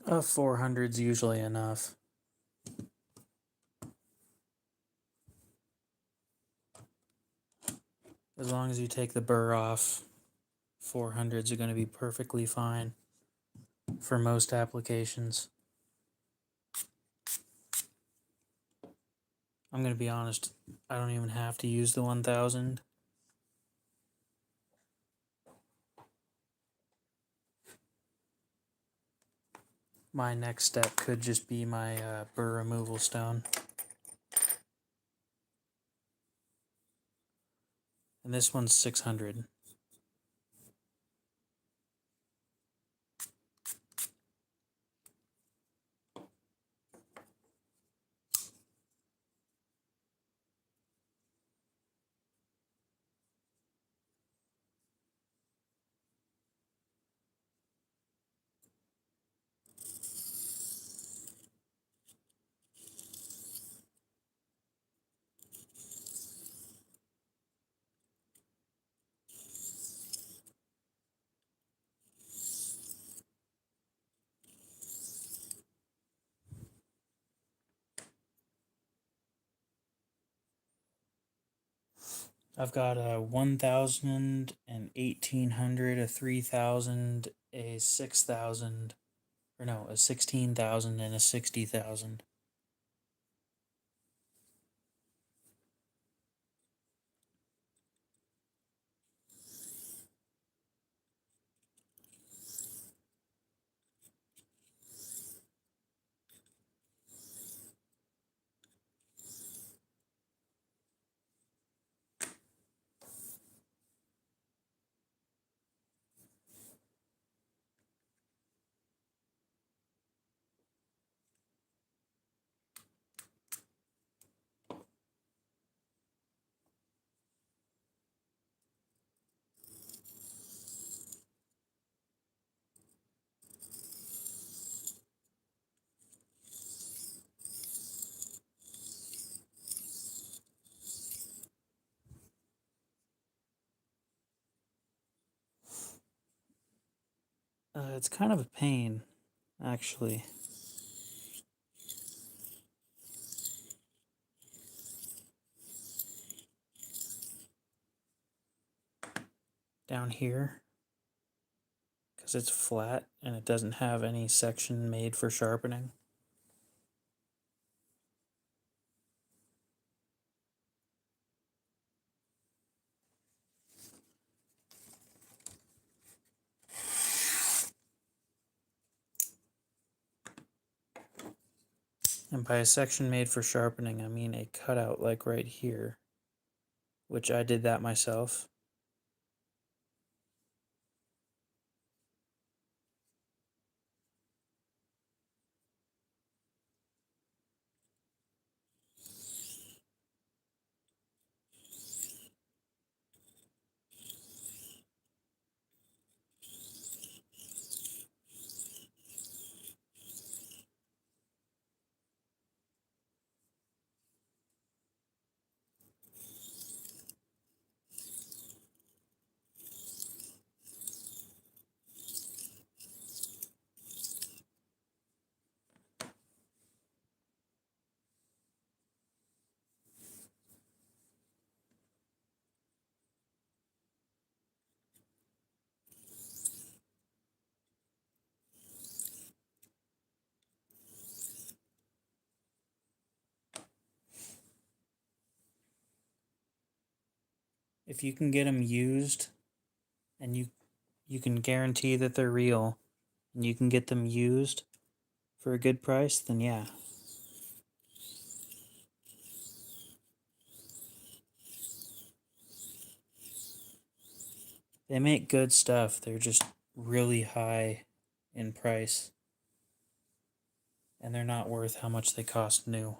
A 400's usually enough. As long as you take the burr off, 400s are going to be perfectly fine for most applications. I'm going to be honest, I don't even have to use the 1000. My next step could just be my burr removal stone. And this one's 600. I've got a 1000, an 1800, a 3000, a 6000, or no, a 16,000 and a 60,000. It's kind of a pain, actually. Down here, because it's flat and it doesn't have any section made for sharpening. And by a section made for sharpening, I mean a cutout like right here, which I did that myself. If you can get them used, and you can guarantee that they're real, and you can get them used for a good price, then yeah. They make good stuff. They're just really high in price. And they're not worth how much they cost new.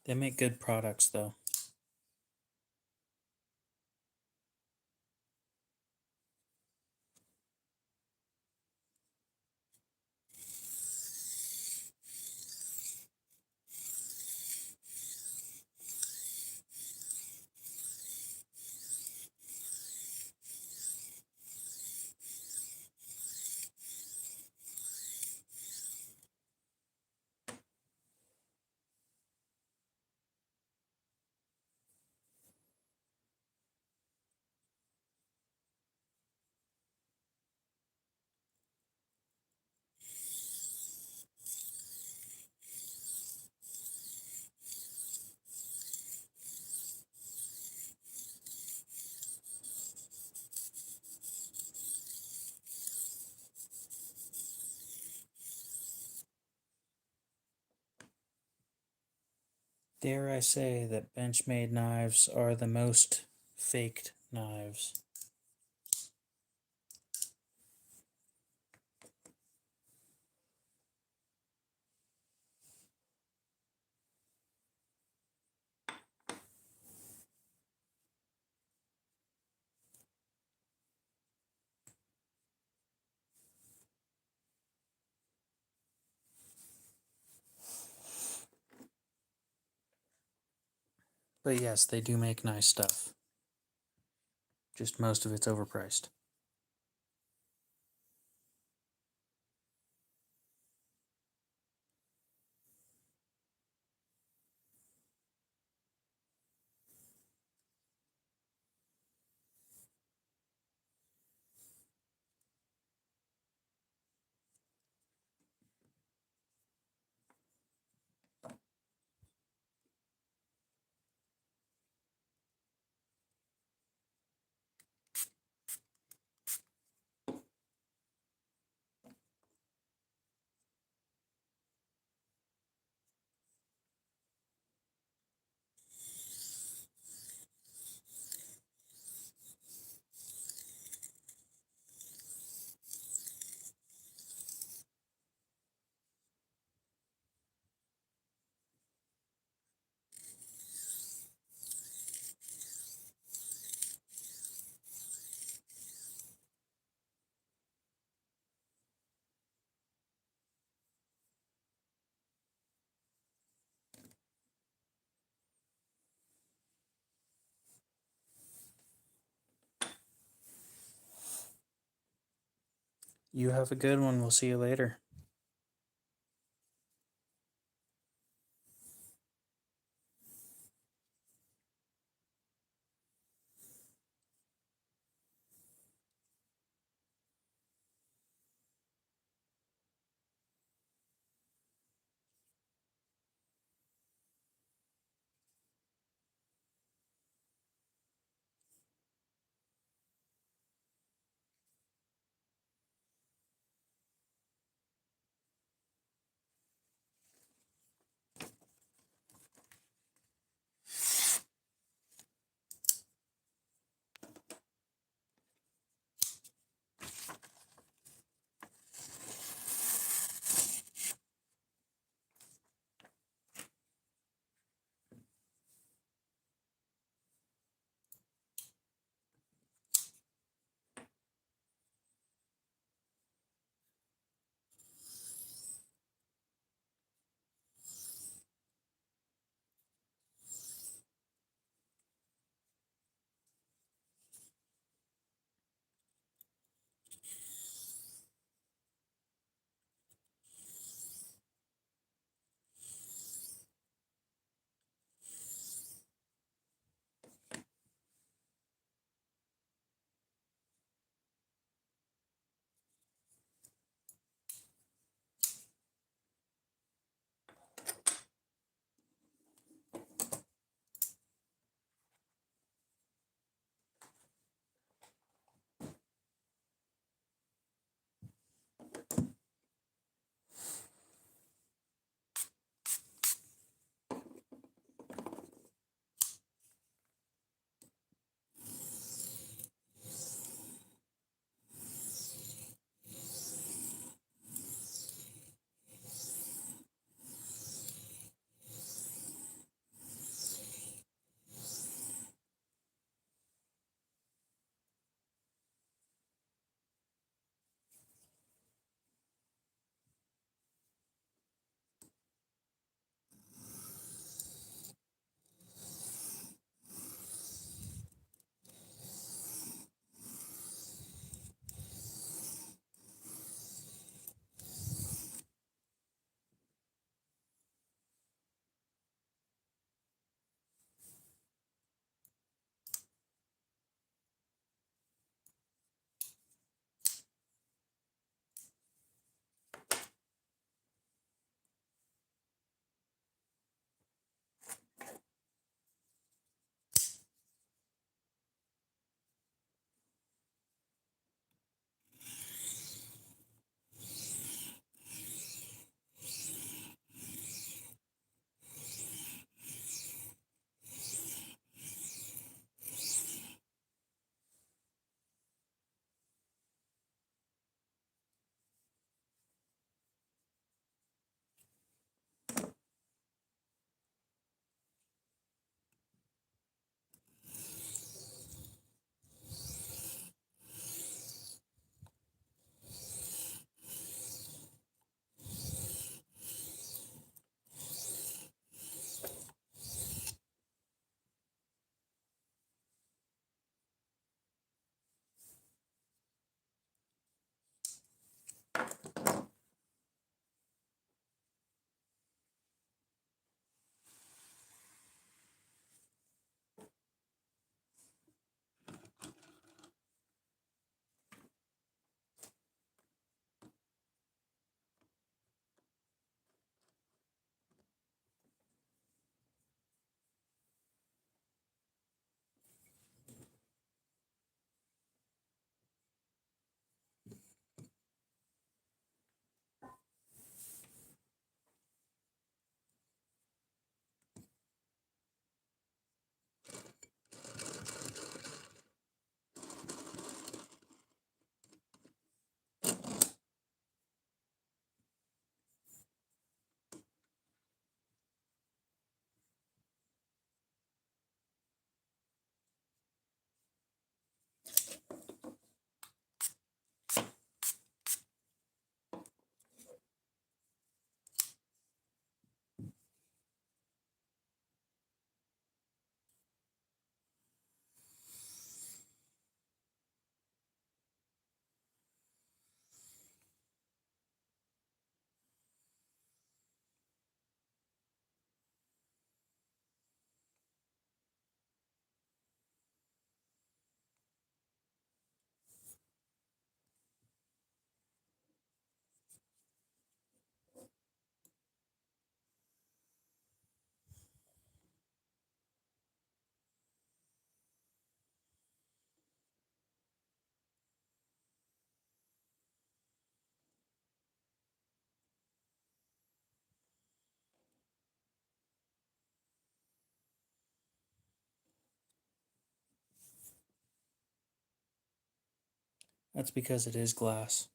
They make good products, though. Dare I say that Benchmade knives are the most faked knives. But yes, they do make nice stuff. Just most of it's overpriced. You have a good one. We'll see you later. That's because it is glass.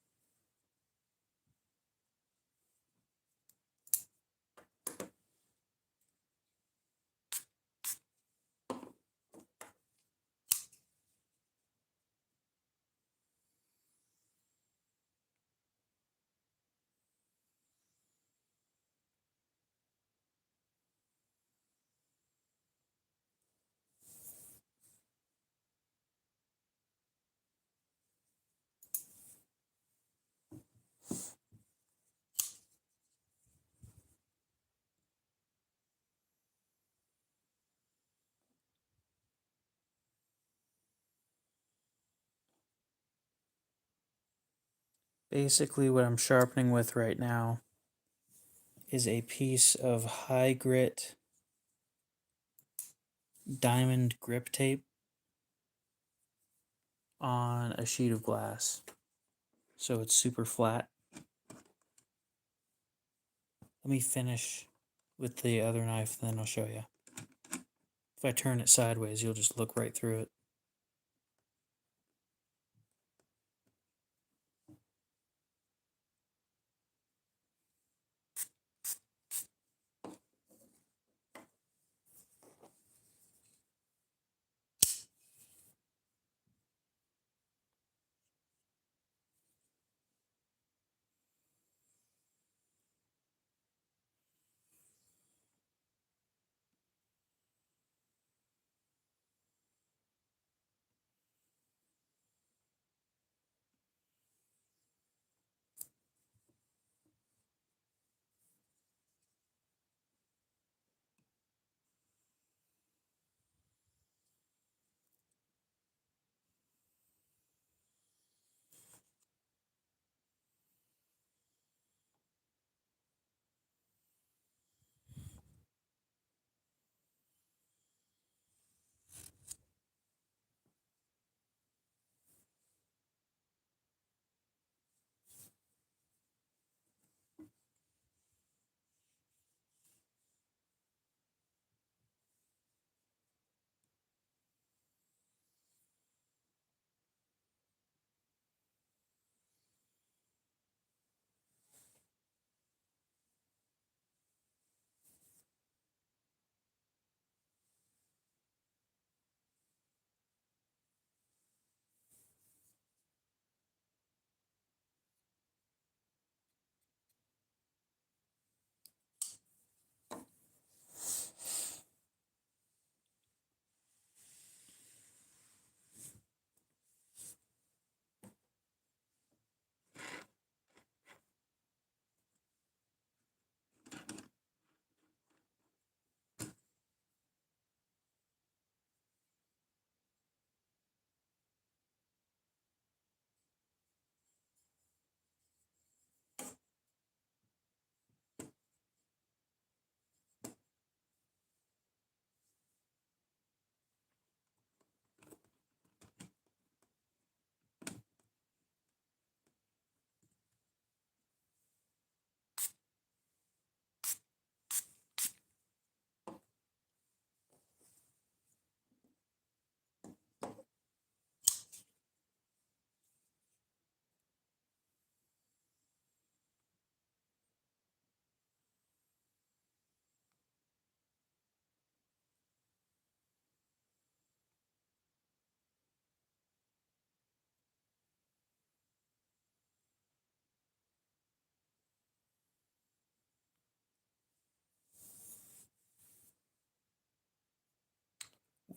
Basically, what I'm sharpening with right now is a piece of high grit diamond grip tape on a sheet of glass. So it's super flat. Let me finish with the other knife, then I'll show you. If I turn it sideways, you'll just look right through it.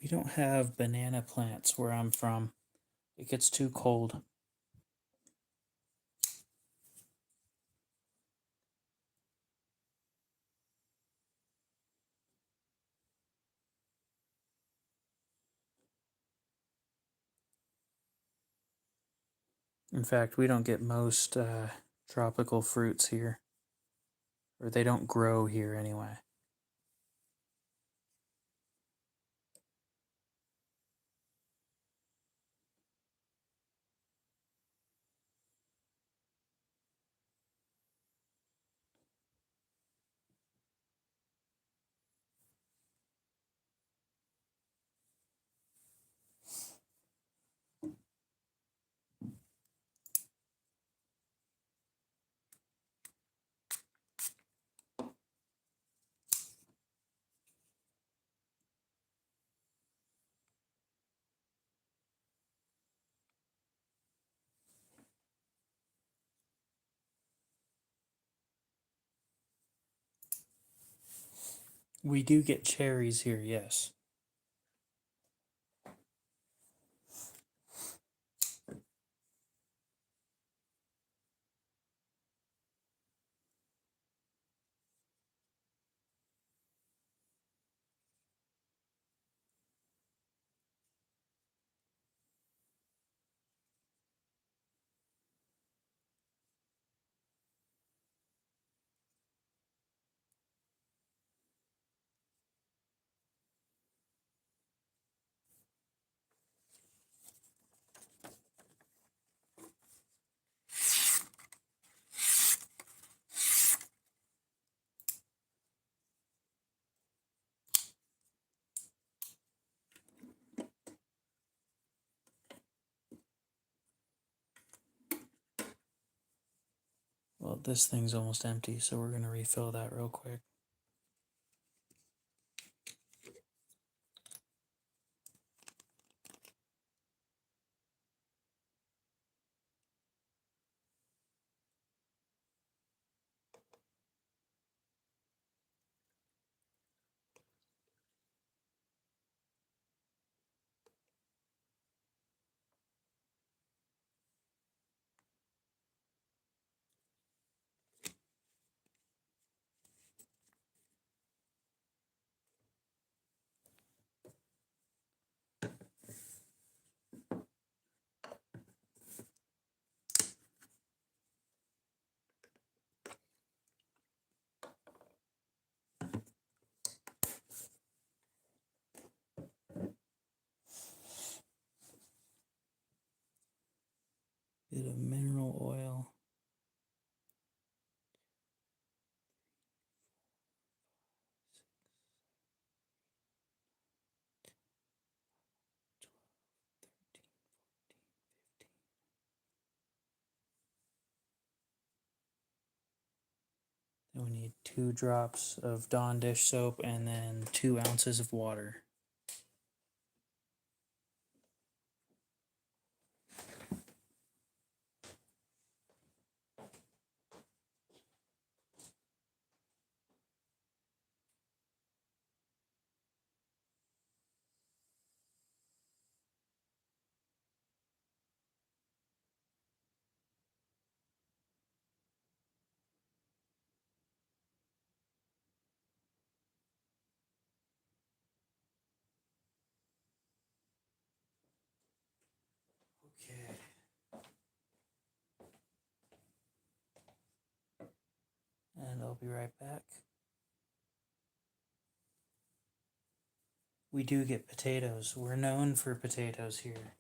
We don't have banana plants where I'm from. It gets too cold. In fact, we don't get most tropical fruits here, or they don't grow here anyway. We do get cherries here, yes. Well, this thing's almost empty, so we're going to refill that real quick. Bit of mineral oil. Then we need 2 drops of Dawn dish soap and then 2 ounces of water. Okay. And I'll be right back. We do get potatoes. We're known for potatoes here.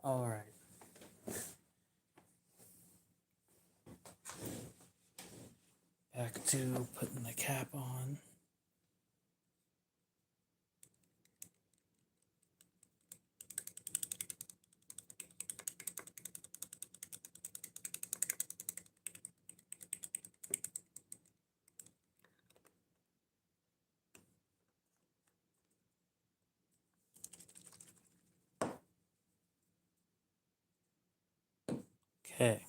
All right. Back to putting the cap on. Okay.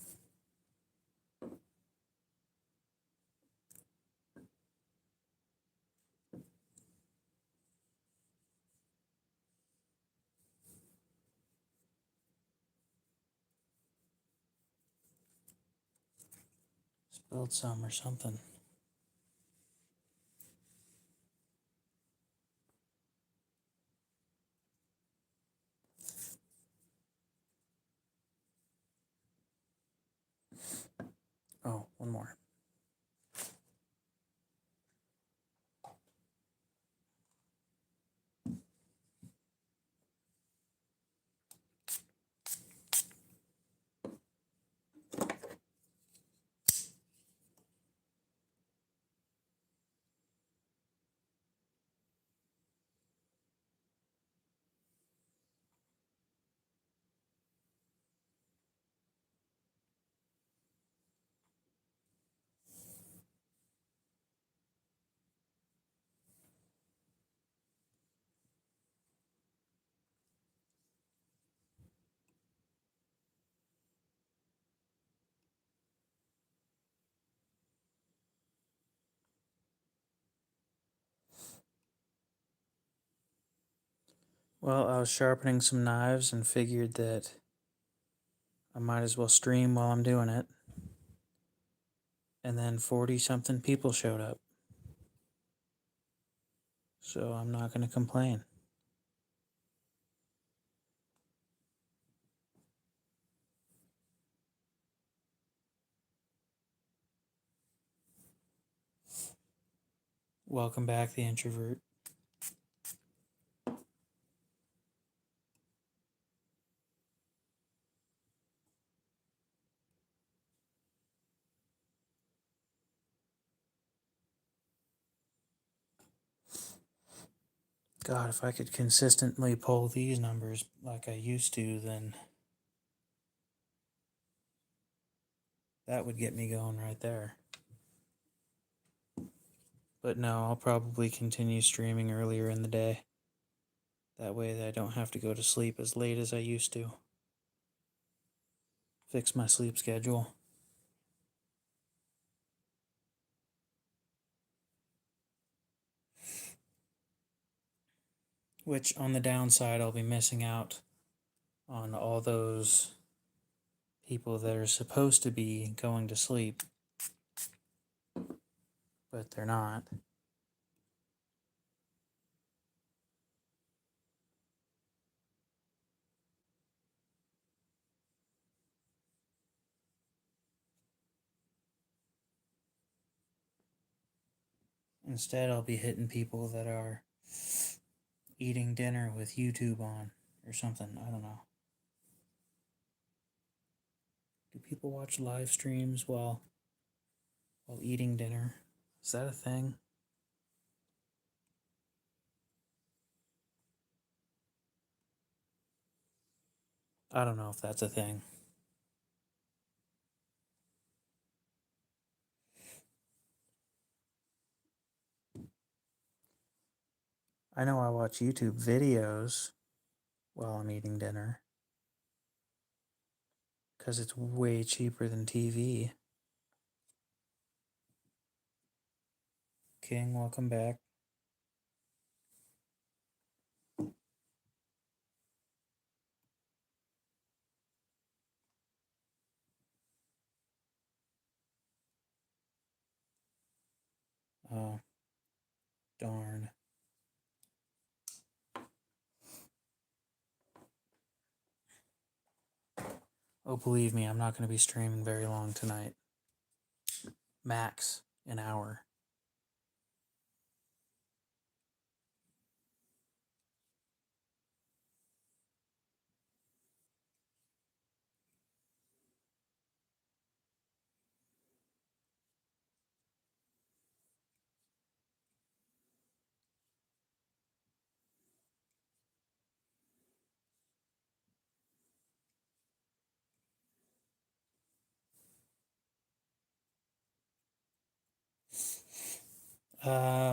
Spilled some or something. Well, I was sharpening some knives and figured that I might as well stream while I'm doing it. And then 40 something people showed up. So I'm not going to complain. Welcome back, the introvert. God, if I could consistently pull these numbers like I used to, then that would get me going right there. But no, I'll probably continue streaming earlier in the day. That way that I don't have to go to sleep as late as I used to. Fix my sleep schedule. Which, on the downside, I'll be missing out on all those people that are supposed to be going to sleep, but they're not. Instead, I'll be hitting people that are eating dinner with YouTube on or something. I don't know. Do people watch live streams while eating dinner? Is that a thing? I don't know if that's a thing. I know I watch YouTube videos while I'm eating dinner because it's way cheaper than TV. King, welcome back. Oh, darn. Oh, believe me, I'm not going to be streaming very long tonight. Max an hour.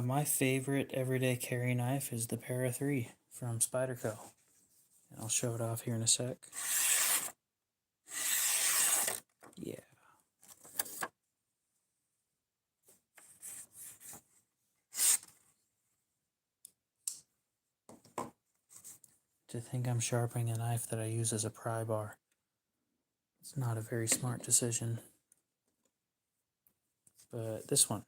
My favorite everyday carry knife is the Para 3 from Spyderco. And I'll show it off here in a sec. Yeah. To think I'm sharpening a knife that I use as a pry bar. It's not a very smart decision. But this one.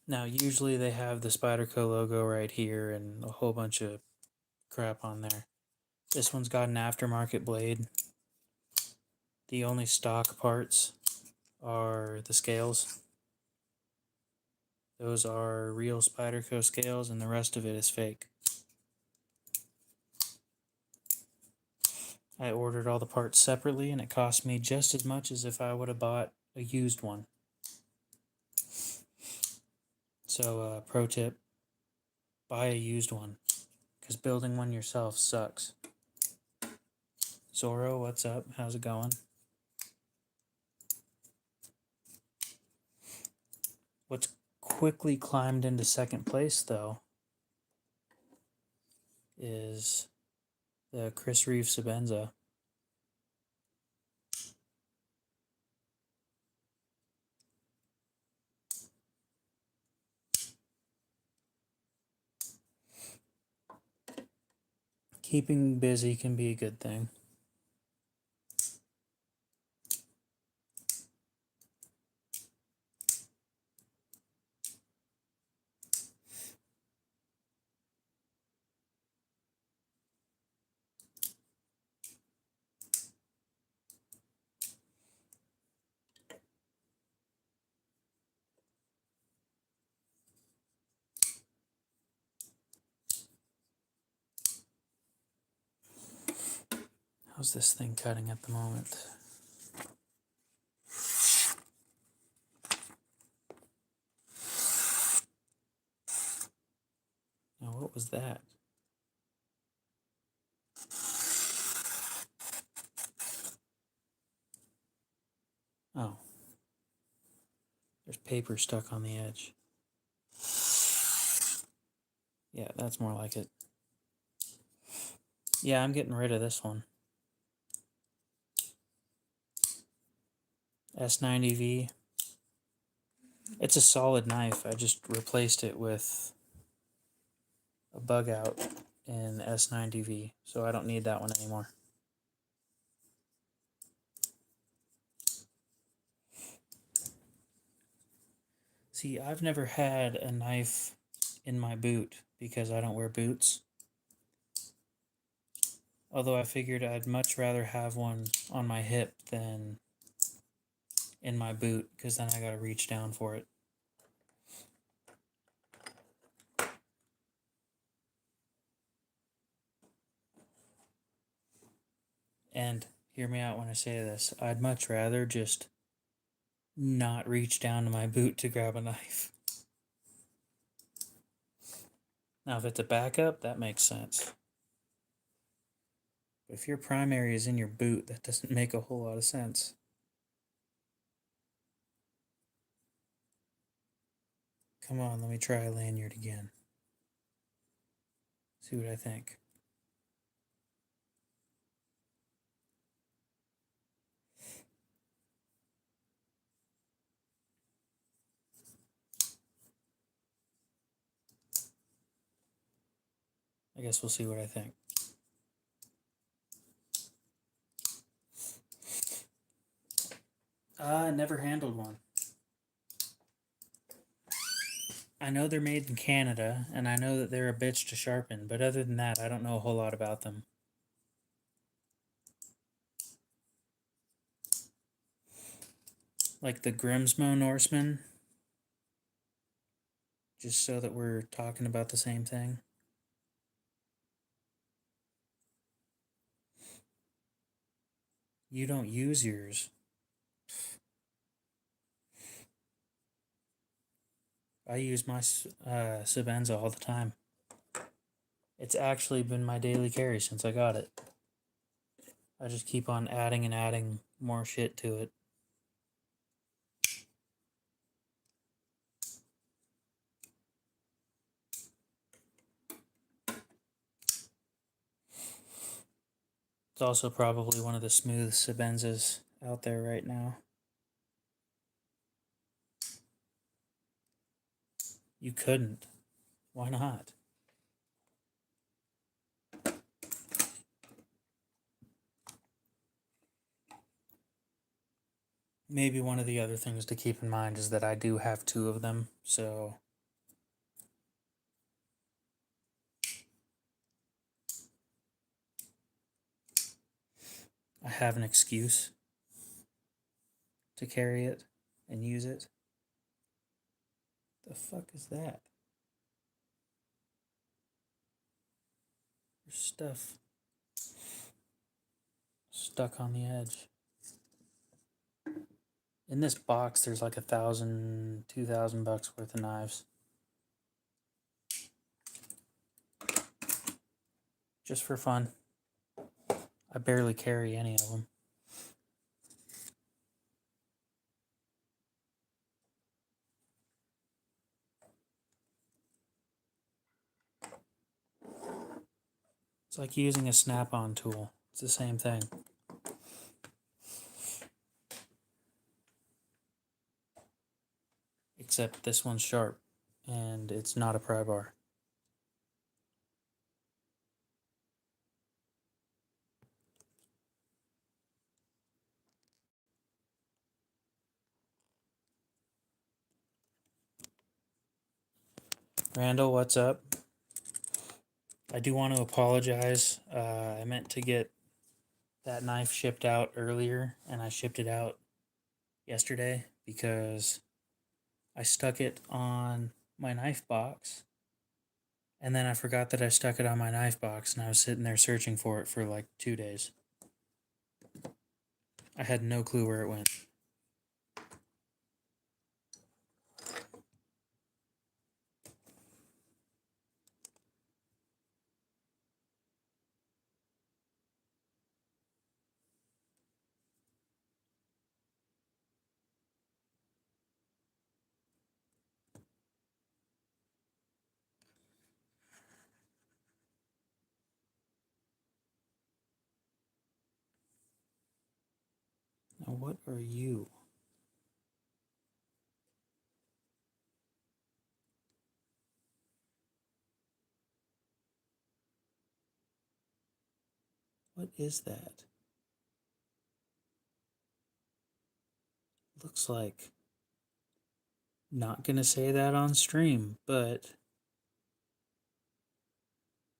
Now, usually they have the Spyderco logo right here and a whole bunch of crap on there. This one's got an aftermarket blade. The only stock parts are the scales. Those are real Spyderco scales, and the rest of it is fake. I ordered all the parts separately, and it cost me just as much as if I would have bought a used one. So, pro tip, buy a used one, because building one yourself sucks. Zorro, what's up? How's it going? What's quickly climbed into second place, though, is the Chris Reeve Senza. Keeping busy can be a good thing. How's this thing cutting at the moment? Now, what was that? Oh, there's paper stuck on the edge. Yeah, that's more like it. Yeah, I'm getting rid of this one. S90V. It's a solid knife. I just replaced it with a bug out in S90V, so I don't need that one anymore. See, I've never had a knife in my boot because I don't wear boots. Although I figured I'd much rather have one on my hip than in my boot, because then I gotta reach down for it. And hear me out when I say this, I'd much rather just not reach down to my boot to grab a knife. Now, if it's a backup, that makes sense. But if your primary is in your boot, that doesn't make a whole lot of sense. Come on, let me try a lanyard again. See what I think. I guess we'll see what I think. I never handled one. I know they're made in Canada, and I know that they're a bitch to sharpen, but other than that, I don't know a whole lot about them. Like the Grimsmo Norseman, just so that we're talking about the same thing. You don't use yours. I use my Senza all the time. It's actually been my daily carry since I got it. I just keep on adding and adding more shit to it. It's also probably one of the smoothest Sebenzas out there right now. You couldn't. Why not? Maybe one of the other things to keep in mind is that I do have two of them, so I have an excuse to carry it and use it. The fuck is that? There's stuff stuck on the edge. In this box, there's like 1,000, 2,000 bucks worth of knives. Just for fun. I barely carry any of them. It's like using a snap-on tool. It's the same thing. Except this one's sharp, and it's not a pry bar. Randall, what's up? I do want to apologize. I meant to get that knife shipped out earlier, and I shipped it out yesterday because I stuck it on my knife box, and then I forgot that I stuck it on my knife box, and I was sitting there searching for it for like 2 days. I had no clue where it went. Now, what are you? What is that? Looks like not gonna say that on stream, but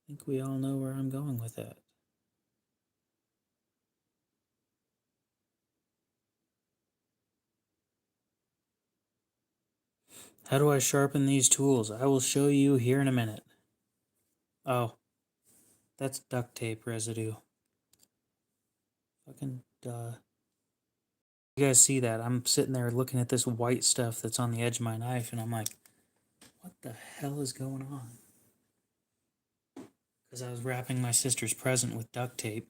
I think we all know where I'm going with that. How do I sharpen these tools? I will show you here in a minute. Oh, that's duct tape residue. Fucking duh. You guys see that? I'm sitting there looking at this white stuff that's on the edge of my knife, and I'm like, what the hell is going on? Because I was wrapping my sister's present with duct tape,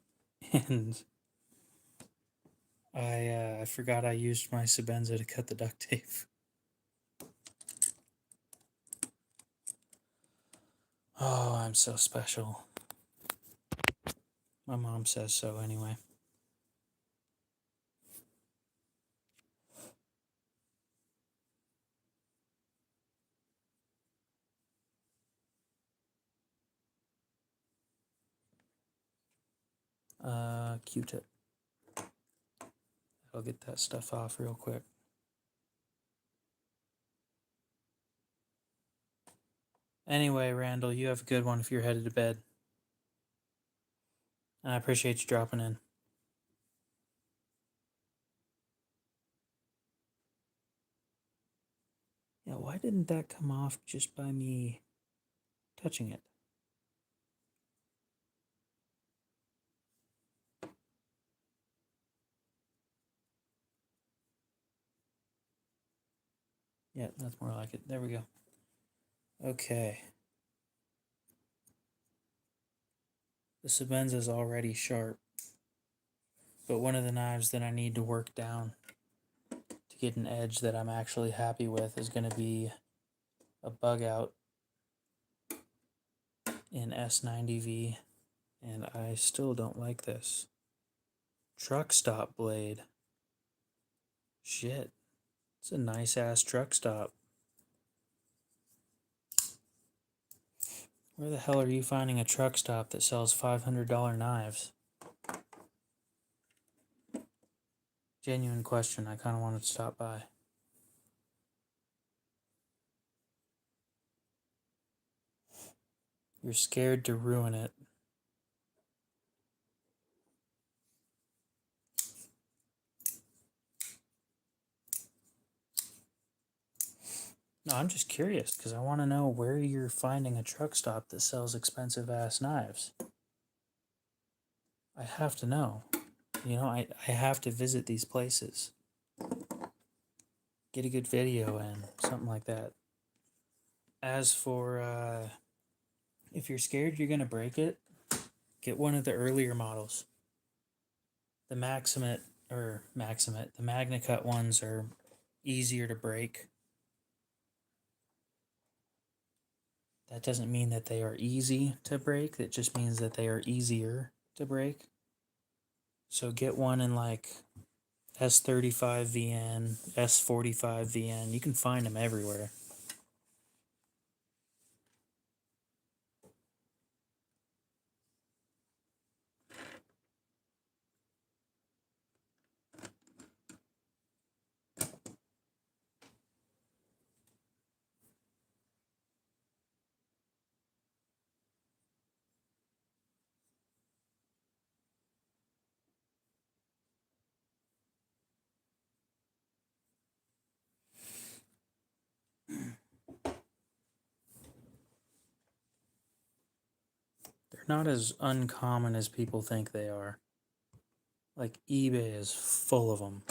and I forgot I used my Senza to cut the duct tape. Oh, I'm so special. My mom says so anyway. Q-tip. I'll get that stuff off real quick. Anyway, Randall, you have a good one if you're headed to bed. And I appreciate you dropping in. Yeah, why didn't that come off just by me touching it? Yeah, that's more like it. There we go. Okay. The Senza is already sharp, but one of the knives that I need to work down to get an edge that I'm actually happy with is going to be a bug out in S90V, and I still don't like this. Truck stop blade. Shit. It's a nice ass truck stop. Where the hell are you finding a truck stop that sells $500 knives? Genuine question. I kind of wanted to stop by. You're scared to ruin it. No, I'm just curious because I want to know where you're finding a truck stop that sells expensive ass knives. I have to know. You know, I have to visit these places. Get a good video and something like that. As for if you're scared you're going to break it, get one of the earlier models. The the MagnaCut ones are easier to break. That doesn't mean that they are easy to break. That just means that they are easier to break. So get one in like S35 VN, S45 VN. You can find them everywhere. not as uncommon as people think they are. Like, eBay is full of them.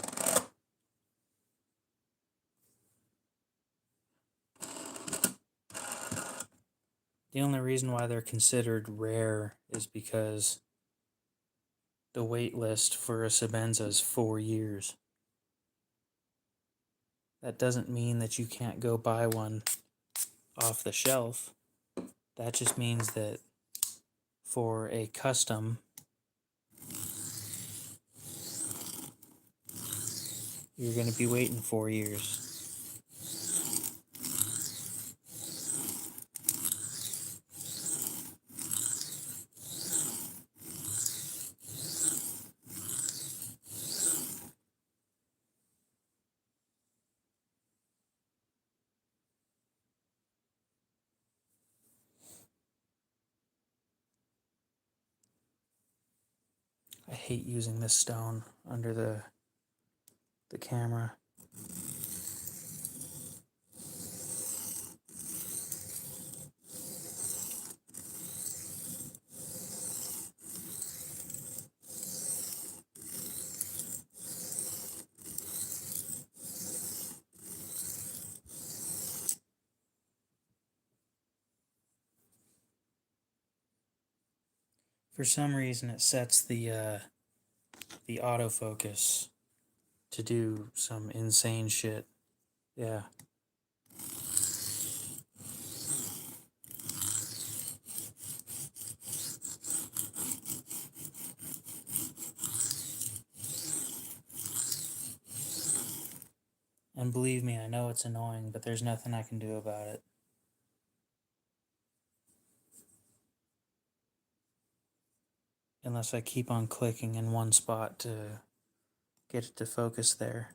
The only reason why they're considered rare is because the wait list for a Senza is 4 years. That doesn't mean that you can't go buy one off the shelf. That just means that for a custom, you're going to be waiting 4 years. I hate using this stone under the camera. For some reason, it sets the autofocus to do some insane shit. Yeah. And believe me, I know it's annoying, but there's nothing I can do about it. Unless I keep on clicking in one spot to get it to focus there.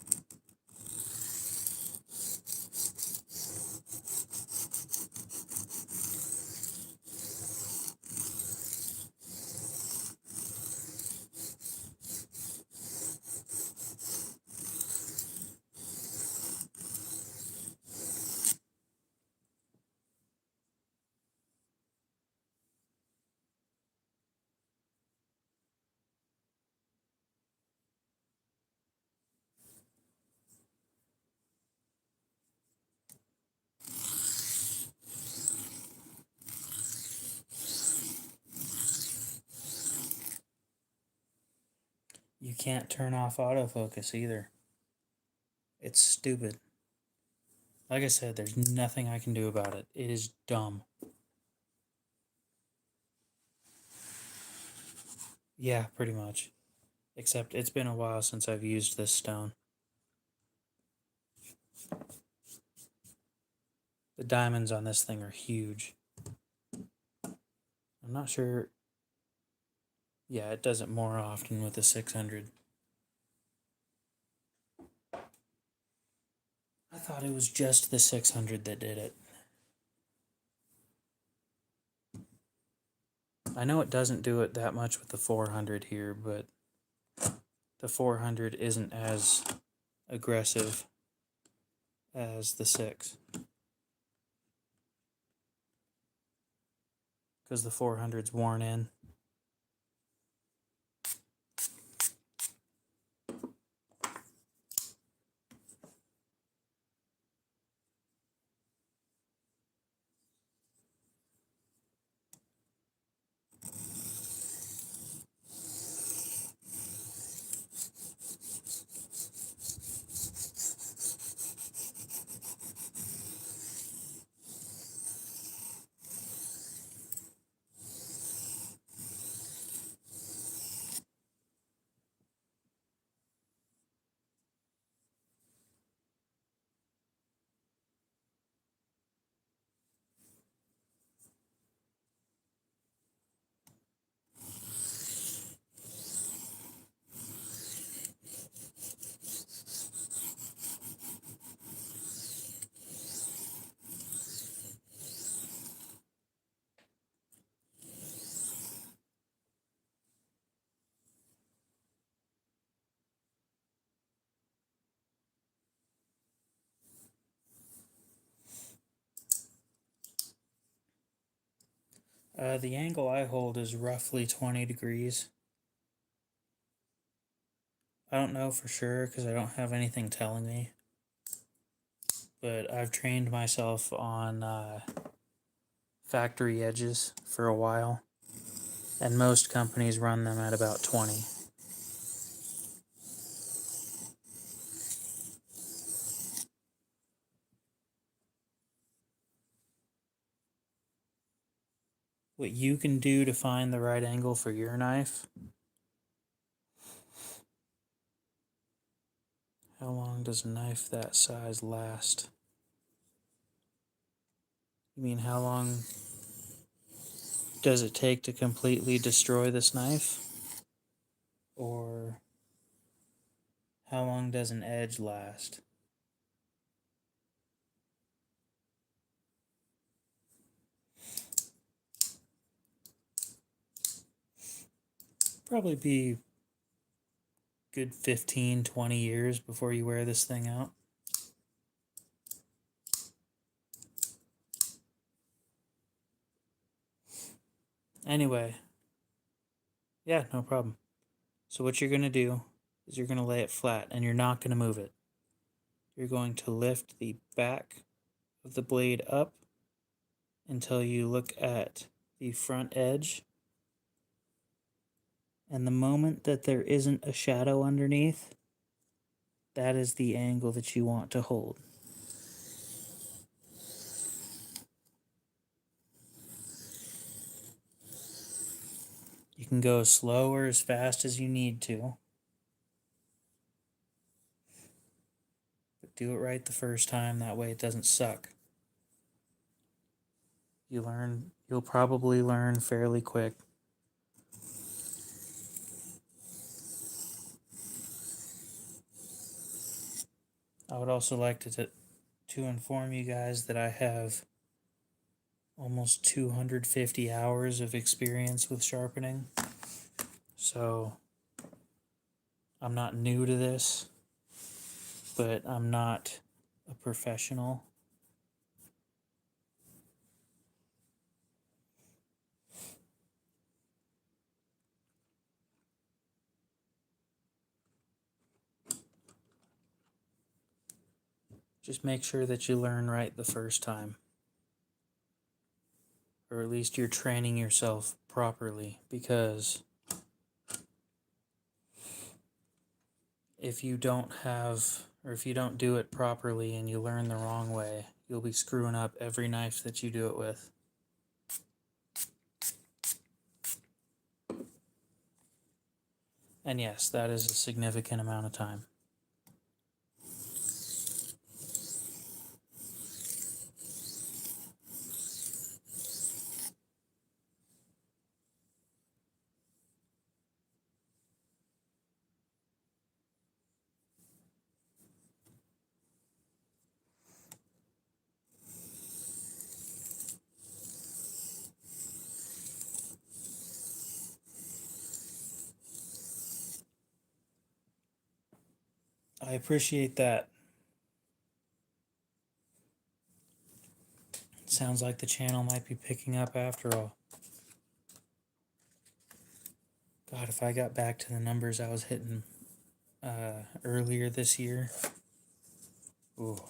You can't turn off autofocus either. It's stupid. Like I said, there's nothing I can do about it. It is dumb. Yeah, pretty much. Except it's been a while since I've used this stone. The diamonds on this thing are huge. I'm not sure. Yeah, it does it more often with the 600. I thought it was just the 600 that did it. I know it doesn't do it that much with the 400 here, but the 400 isn't as aggressive as the 6. Because the 400's worn in. The angle I hold is roughly 20 degrees. I don't know for sure because I don't have anything telling me. But I've trained myself on factory edges for a while. And most companies run them at about 20. What you can do to find the right angle for your knife. How long does a knife that size last? You mean how long does it take to completely destroy this knife? Or how long does an edge last? Probably be good 15, 20 years before you wear this thing out. Anyway, yeah, no problem. So what you're going to do is you're going to lay it flat and you're not going to move it. You're going to lift the back of the blade up until you look at the front edge. And the moment that there isn't a shadow underneath, that is the angle that you want to hold. You can go as slow or as fast as you need to. But do it right the first time, that way it doesn't suck. You'll probably learn fairly quick. I would also like to inform you guys that I have almost 250 hours of experience with sharpening. So I'm not new to this, but I'm not a professional. Just make sure that you learn right the first time. Or at least you're training yourself properly, because if you don't do it properly and you learn the wrong way, you'll be screwing up every knife that you do it with. And yes, that is a significant amount of time. I appreciate that. Sounds like the channel might be picking up after all. God, if I got back to the numbers I was hitting earlier this year, ooh,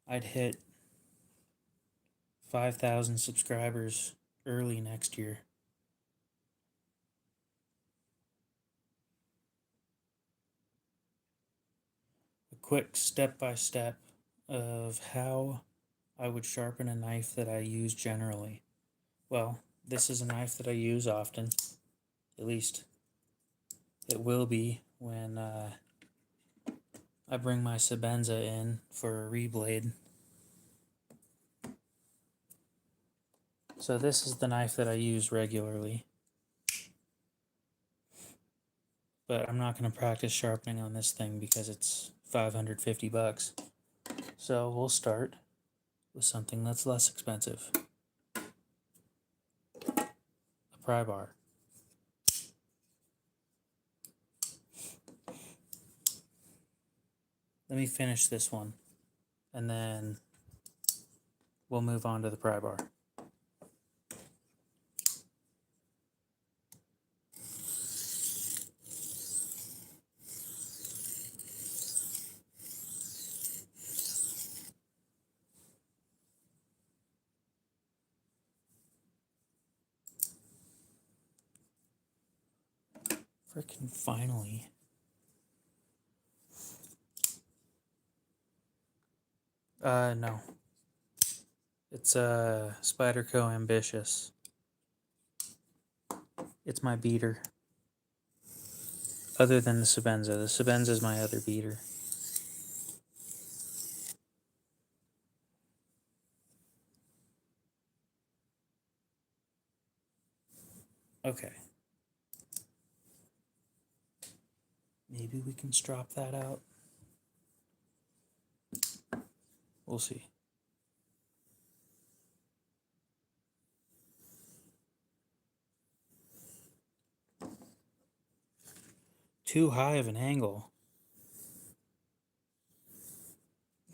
I'd hit 5,000 subscribers early next year. A quick step-by-step of how I would sharpen a knife that I use generally. Well, this is a knife that I use often. At least it will be when I bring my Senza in for a reblade. So this is the knife that I use regularly. But I'm not going to practice sharpening on this thing because it's 550 bucks. So we'll start with something that's less expensive. A pry bar. Let me finish this one, and then we'll move on to the pry bar. Frickin' finally. No. It's Spyderco Ambitious. It's my beater. Other than the Senza. The Senza is my other beater. Okay. Maybe we can strop that out. We'll see. Too high of an angle.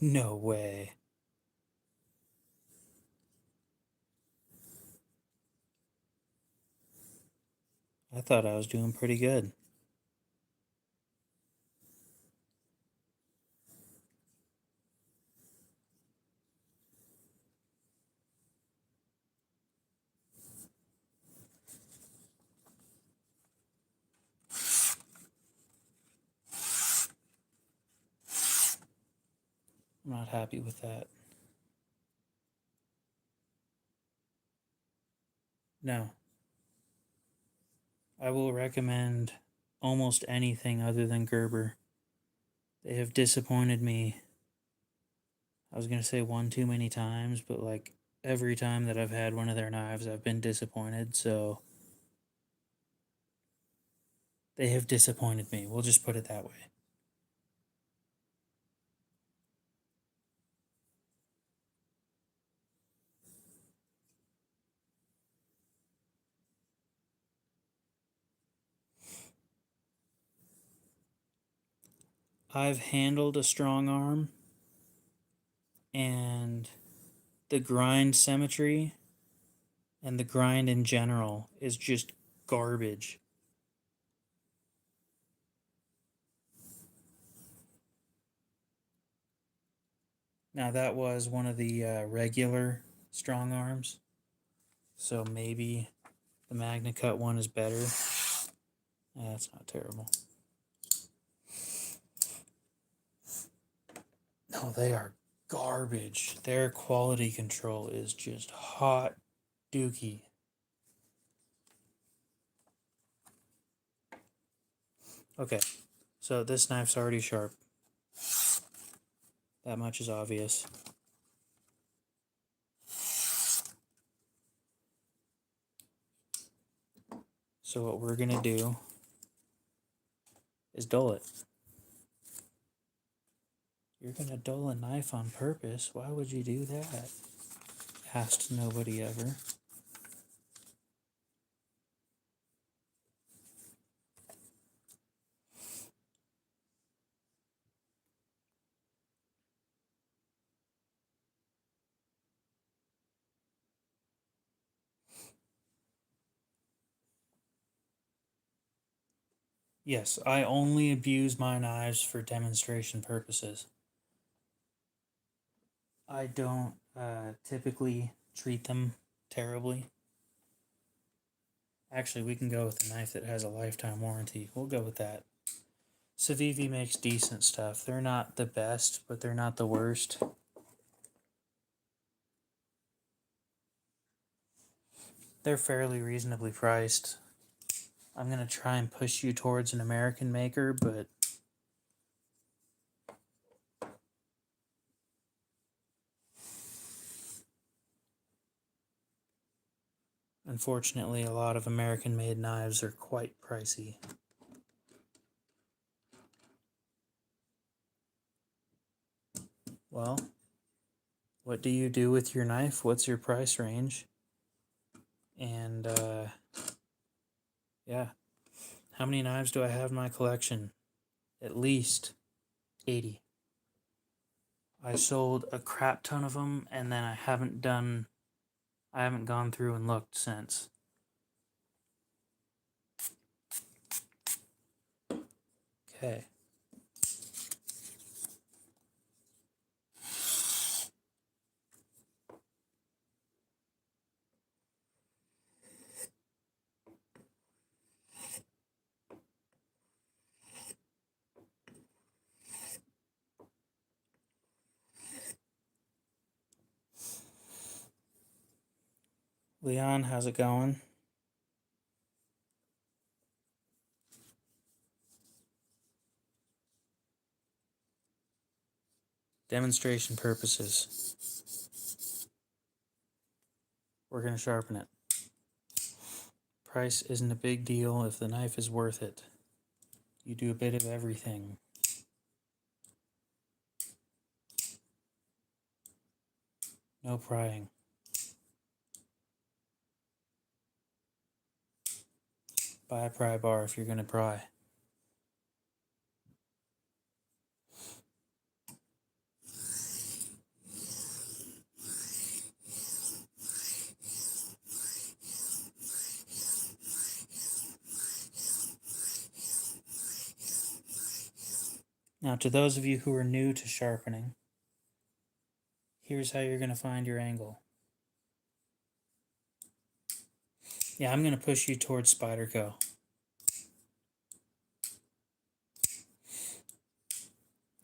No way. I thought I was doing pretty good. I'm not happy with that. No. I will recommend almost anything other than Gerber. They have disappointed me. I was going to say one too many times, but like every time that I've had one of their knives, I've been disappointed, so they have disappointed me. We'll just put it that way. I've handled a strong arm, and the grind symmetry and the grind in general is just garbage. Now, that was one of the regular strong arms, so maybe the Magna Cut one is better. That's not terrible. No, they are garbage. Their quality control is just hot dookie. Okay, so this knife's already sharp. That much is obvious. So what we're gonna do is dull it. You're gonna dull a knife on purpose? Why would you do that? Asked nobody ever. Yes, I only abuse my knives for demonstration purposes. I don't typically treat them terribly. Actually, we can go with a knife that has a lifetime warranty. We'll go with that. Civivi makes decent stuff. They're not the best, but they're not the worst. They're fairly reasonably priced. I'm going to try and push you towards an American maker, but unfortunately, a lot of American-made knives are quite pricey. Well, what do you do with your knife? What's your price range? And, yeah. How many knives do I have in my collection? At least 80. I sold a crap ton of them, and then I haven't gone through and looked since. Okay. Leon, how's it going? Demonstration purposes. We're going to sharpen it. Price isn't a big deal if the knife is worth it. You do a bit of everything. No prying. Buy a pry bar if you're going to pry. Now, to those of you who are new to sharpening, here's how you're going to find your angle. Yeah, I'm going to push you towards Spyderco.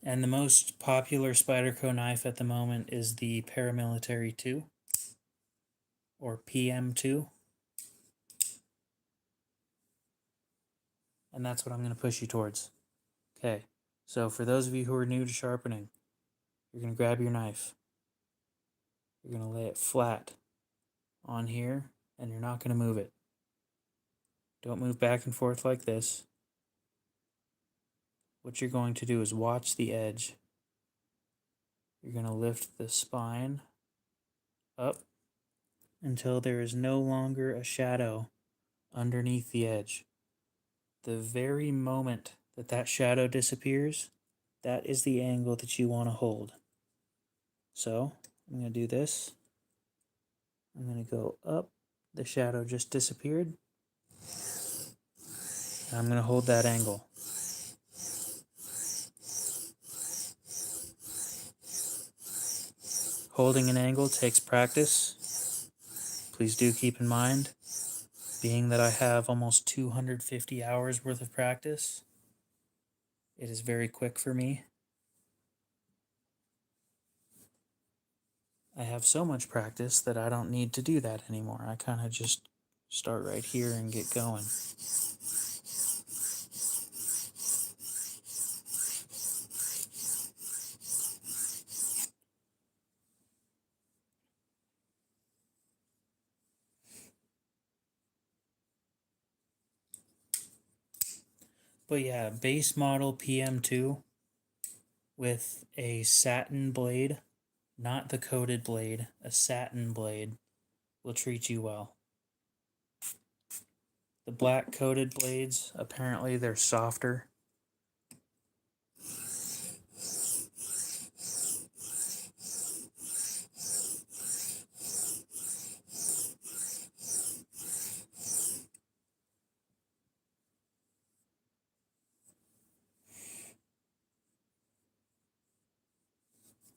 And the most popular Spyderco knife at the moment is the Paramilitary 2, or PM2. And that's what I'm going to push you towards. Okay, so for those of you who are new to sharpening, you're going to grab your knife. You're going to lay it flat on here, and you're not going to move it. Don't move back and forth like this. What you're going to do is watch the edge. You're going to lift the spine up until there is no longer a shadow underneath the edge. The very moment that that shadow disappears, that is the angle that you want to hold. So I'm going to do this. I'm going to go up. The shadow just disappeared. And I'm going to hold that angle. Holding an angle takes practice. Please do keep in mind, being that I have almost 250 hours worth of practice, it is very quick for me. I have so much practice that I don't need to do that anymore. I kind of just start right here and get going. But yeah, base model PM2 with a satin blade, not the coated blade, a satin blade will treat you well. The black coated blades, apparently they're softer.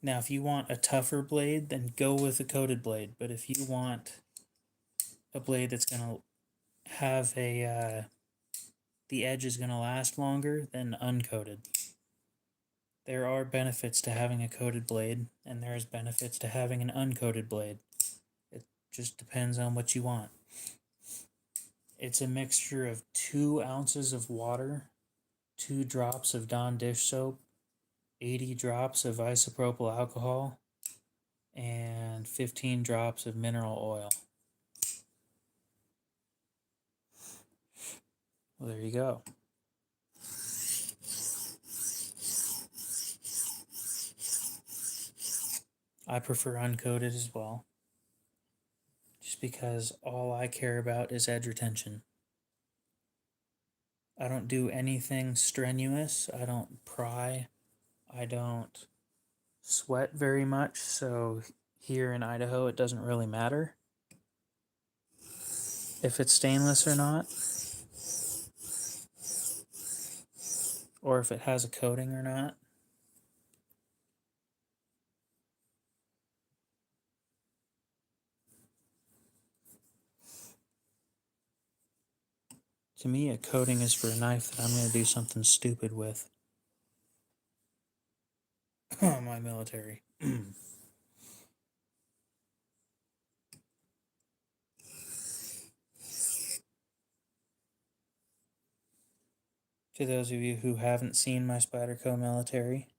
Now, if you want a tougher blade, then go with a coated blade. But if you want a blade that's going to have the edge is going to last longer, then uncoated. There are benefits to having a coated blade, and there's benefits to having an uncoated blade. It just depends on what you want. It's a mixture of 2 ounces of water, 2 drops of Dawn dish soap, 80 drops of isopropyl alcohol, and 15 drops of mineral oil. Well, there you go. I prefer uncoated as well, just because all I care about is edge retention. I don't do anything strenuous. I don't pry. I don't sweat very much, so here in Idaho it doesn't really matter if it's stainless or not, or if it has a coating or not. To me, a coating is for a knife that I'm going to do something stupid with. My military. To those of you who haven't seen my Spyderco military,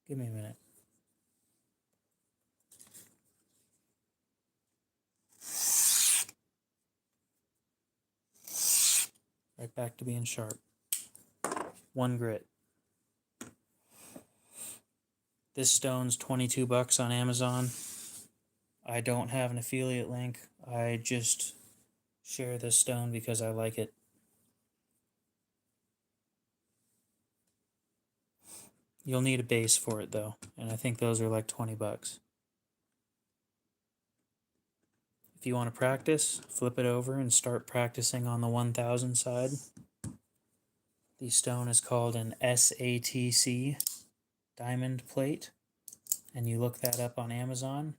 give me a minute. Right back to being sharp. One grit. This stone's $22 on Amazon. I don't have an affiliate link. I just share this stone because I like it. You'll need a base for it though, and I think those are like $20. If you want to practice, flip it over and start practicing on the 1000 side. The stone is called an SATC diamond plate, and you look that up on Amazon.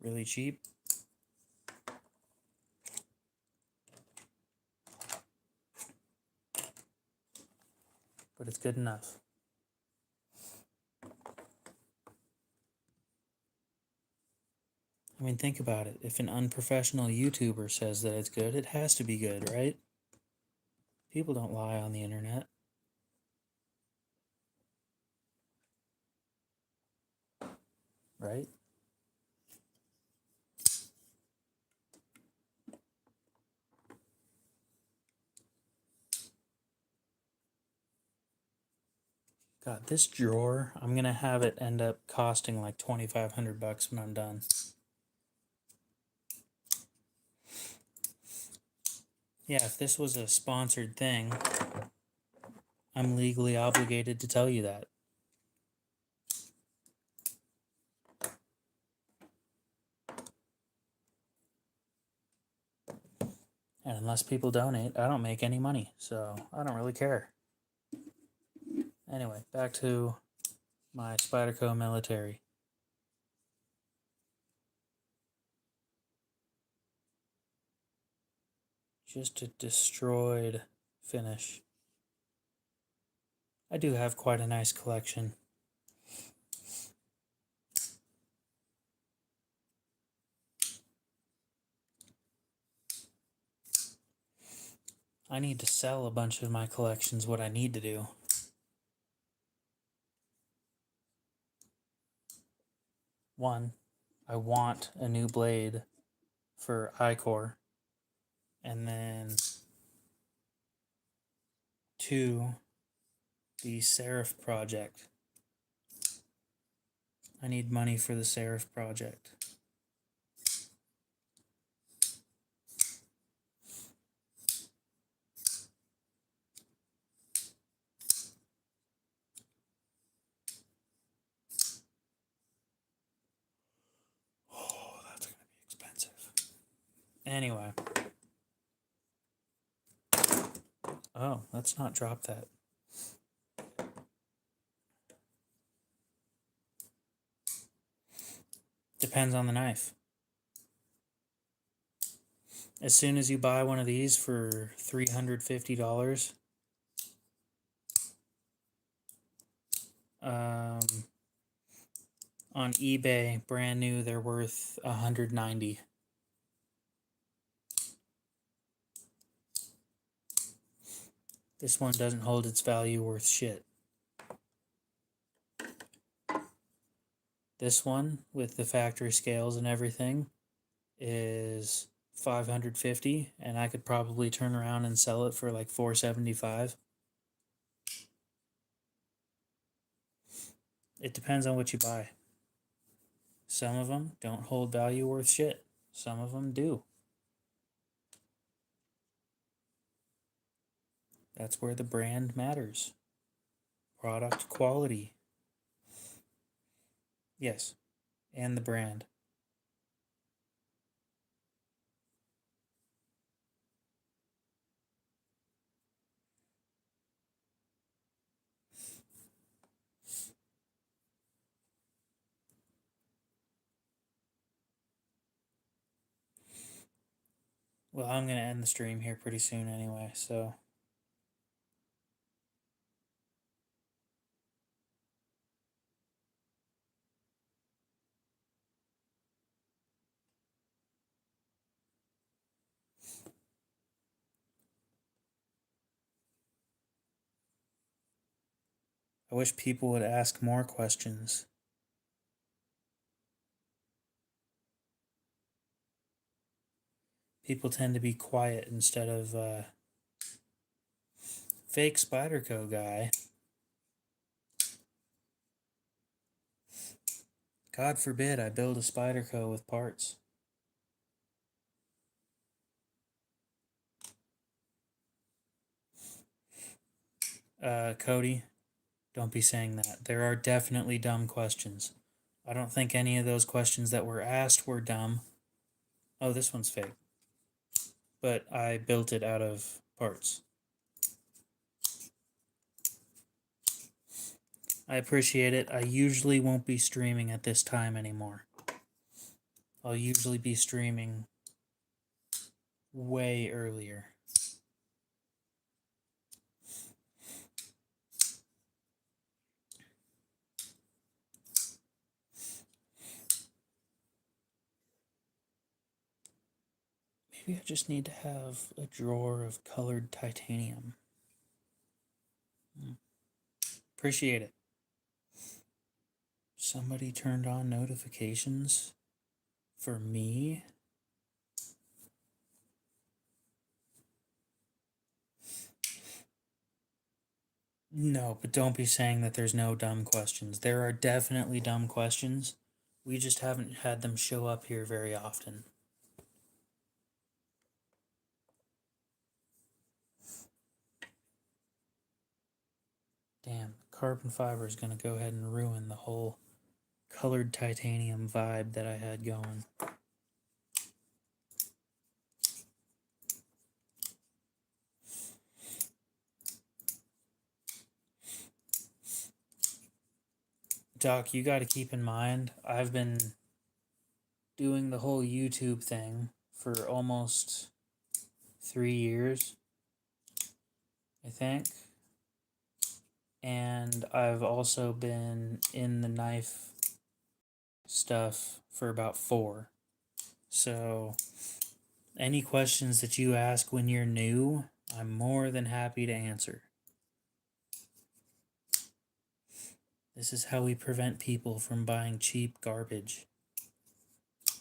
Really cheap. But it's good enough. I mean, think about it. If an unprofessional YouTuber says that it's good, it has to be good, right? People don't lie on the internet. Right? God, this drawer, I'm going to have it end up costing like $2,500 when I'm done. Yeah, if this was a sponsored thing, I'm legally obligated to tell you that. And unless people donate, I don't make any money, so I don't really care. Anyway, back to my Spyderco military. Just a destroyed finish. I do have quite a nice collection. I need to sell a bunch of my collections, what I need to do. One, I want a new blade for I-Core. And then two, the Serif project. I need money for the Serif project. Oh, that's going to be expensive. Anyway. Oh, let's not drop that. Depends on the knife. As soon as you buy one of these for $350, on eBay, brand new, they're worth $190. This one doesn't hold its value worth shit. This one, with the factory scales and everything, is $550, and I could probably turn around and sell it for like $475. It depends on what you buy. Some of them don't hold value worth shit. Some of them do. That's where the brand matters. Product quality Yes, and the brand. Well, I'm going to end the stream here pretty soon anyway, so. I wish people would ask more questions. People tend to be quiet instead of fake Spyderco guy. God forbid I build a Spyderco with parts. Cody, don't be saying that. There are definitely dumb questions. I don't think any of those questions that were asked were dumb. Oh, this one's fake. But I built it out of parts. I appreciate it. I usually won't be streaming at this time anymore. I'll usually be streaming way earlier. Maybe I just need to have a drawer of colored titanium. Appreciate it. Somebody turned on notifications for me? No, but don't be saying that there's no dumb questions. There are definitely dumb questions. We just haven't had them show up here very often. Damn, carbon fiber is going to go ahead and ruin the whole colored titanium vibe that I had going. Doc, you got to keep in mind, I've been doing the whole YouTube thing for almost 3 years, I think. And I've also been in the knife stuff for about 4. So, any questions that you ask when you're new, I'm more than happy to answer. This is how we prevent people from buying cheap garbage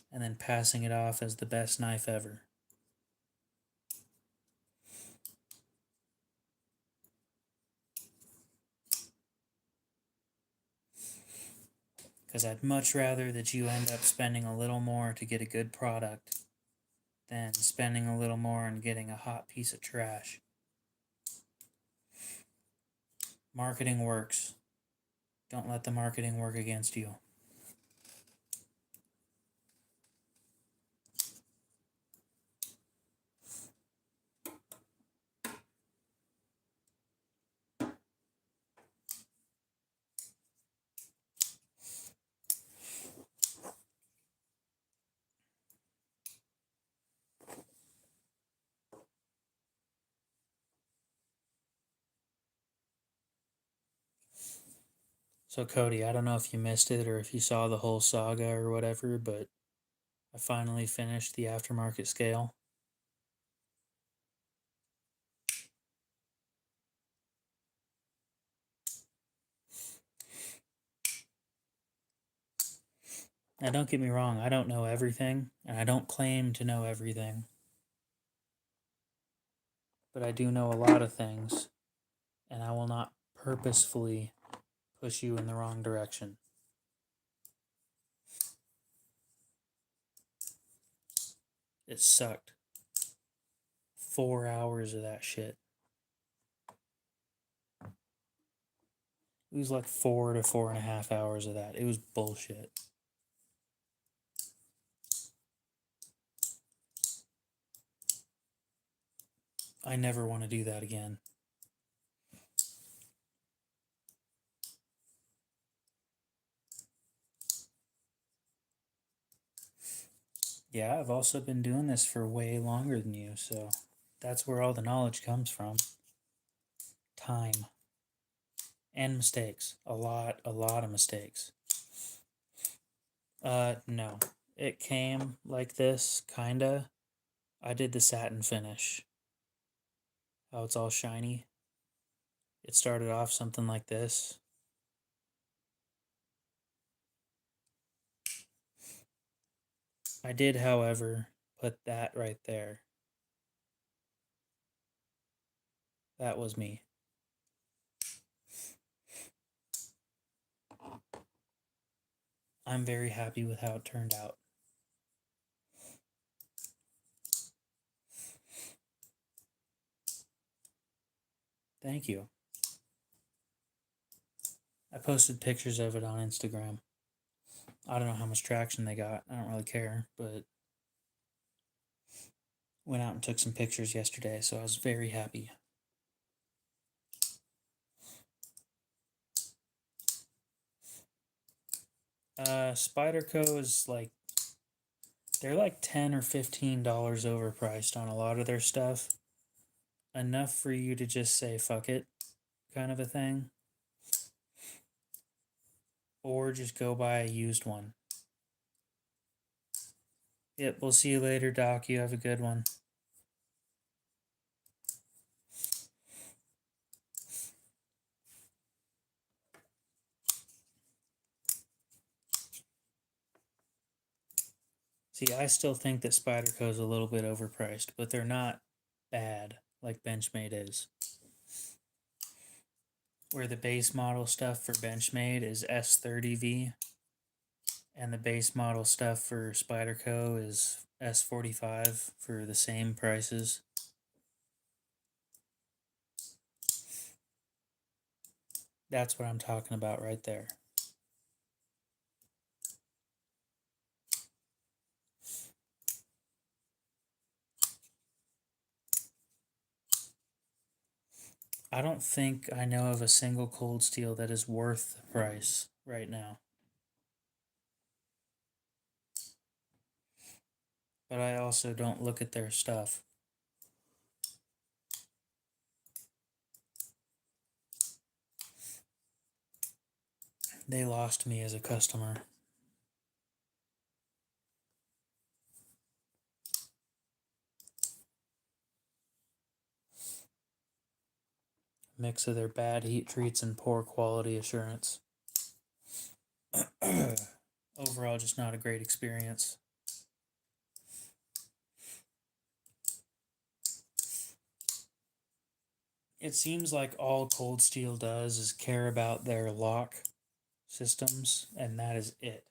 and then passing it off as the best knife ever. Because I'd much rather that you end up spending a little more to get a good product than spending a little more and getting a hot piece of trash. Marketing works. Don't let the marketing work against you. So Cody, I don't know if you missed it or if you saw the whole saga or whatever, but I finally finished the aftermarket scale. Now don't get me wrong, I don't know everything, and I don't claim to know everything. But I do know a lot of things, and I will not purposefully push you in the wrong direction. It sucked. 4 hours of that shit. It was like 4 to 4.5 hours of that. It was bullshit. I never want to do that again. Yeah, I've also been doing this for way longer than you, so that's where all the knowledge comes from. Time. And mistakes. A lot of mistakes. No. It came like this, kinda. I did the satin finish. How it's all shiny. It started off something like this. I did, however, put that right there. That was me. I'm very happy with how it turned out. Thank you. I posted pictures of it on Instagram. I don't know how much traction they got. I don't really care, but went out and took some pictures yesterday, so I was very happy. Spyderco is like, they're like $10 or $15 overpriced on a lot of their stuff. Enough for you to just say fuck it, kind of a thing. Or just go buy a used one. Yep, we'll see you later, Doc. You have a good one. See, I still think that Spyderco is a little bit overpriced, but they're not bad like Benchmade is. Where the base model stuff for Benchmade is S30V, and the base model stuff for Spyderco is S45 for the same prices. That's what I'm talking about right there. I don't think I know of a single cold steel that is worth the price right now. But I also don't look at their stuff. They lost me as a customer. Mix of their bad heat treats and poor quality assurance. Overall, just not a great experience. It seems like all Cold Steel does is care about their lock systems, and that is it.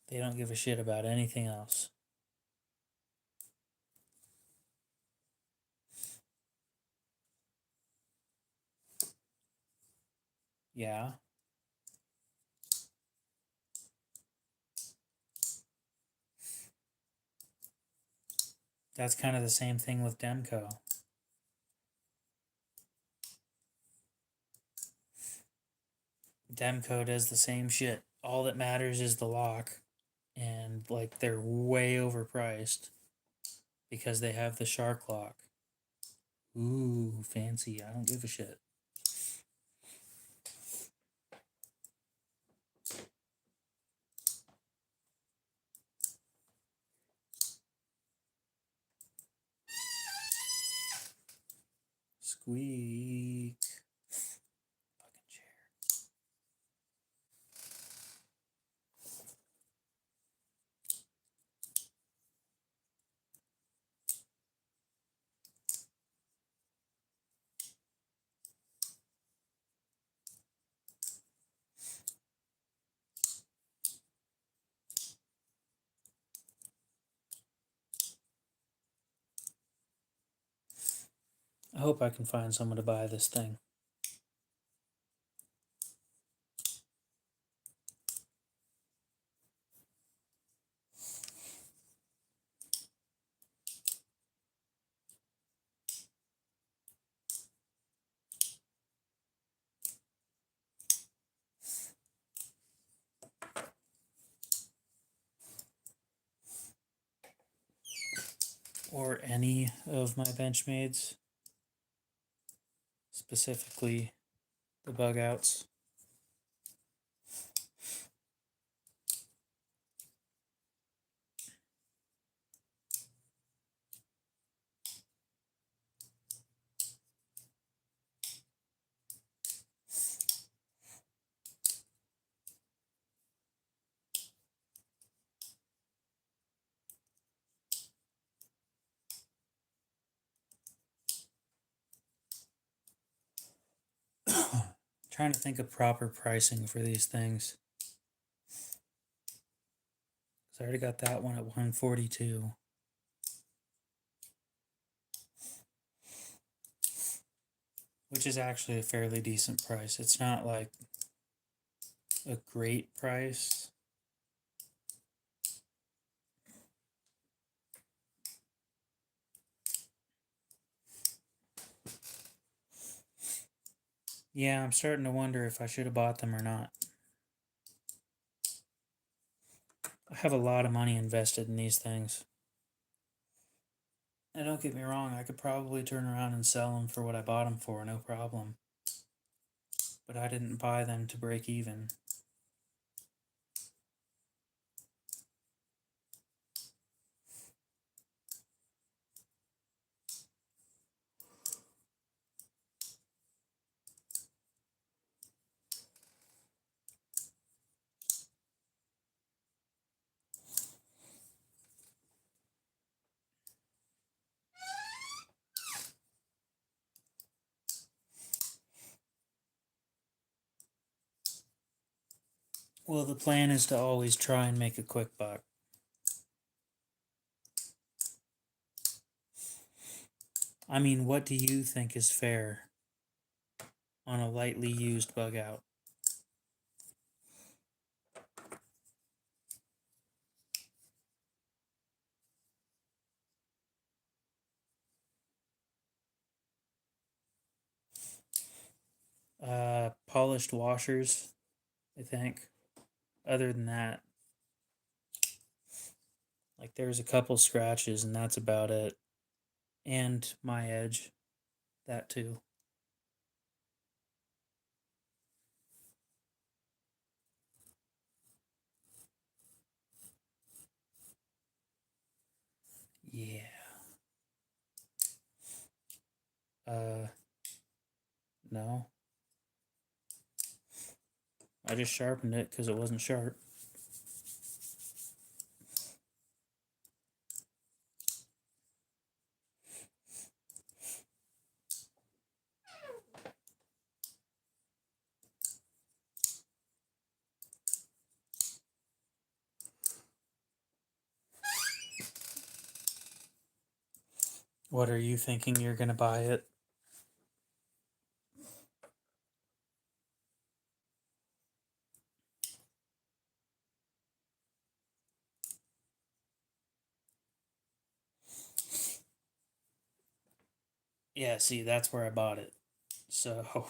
They don't give a shit about anything else. Yeah. That's kind of the same thing with Demco. Demco does the same shit. All that matters is the lock, and like they're way overpriced because they have the shark lock. Ooh, fancy. I don't give a shit. Squeak. Fucking chair. I hope I can find someone to buy this thing. Or any of my Benchmades, specifically the bug outs. Trying to think of proper pricing for these things. I already got that one at 142. Which is actually a fairly decent price. It's not like a great price. Yeah, I'm starting to wonder if I should have bought them or not. I have a lot of money invested in these things. And don't get me wrong, I could probably turn around and sell them for what I bought them for, no problem. But I didn't buy them to break even. Well, the plan is to always try and make a quick buck. I mean, what do you think is fair on a lightly used bug out? Polished washers, I think. Other than that, like there's a couple scratches and that's about it. And my edge, that too. Yeah. No. I just sharpened it because it wasn't sharp. What are you thinking you're gonna buy it? Yeah, see, that's where I bought it. So,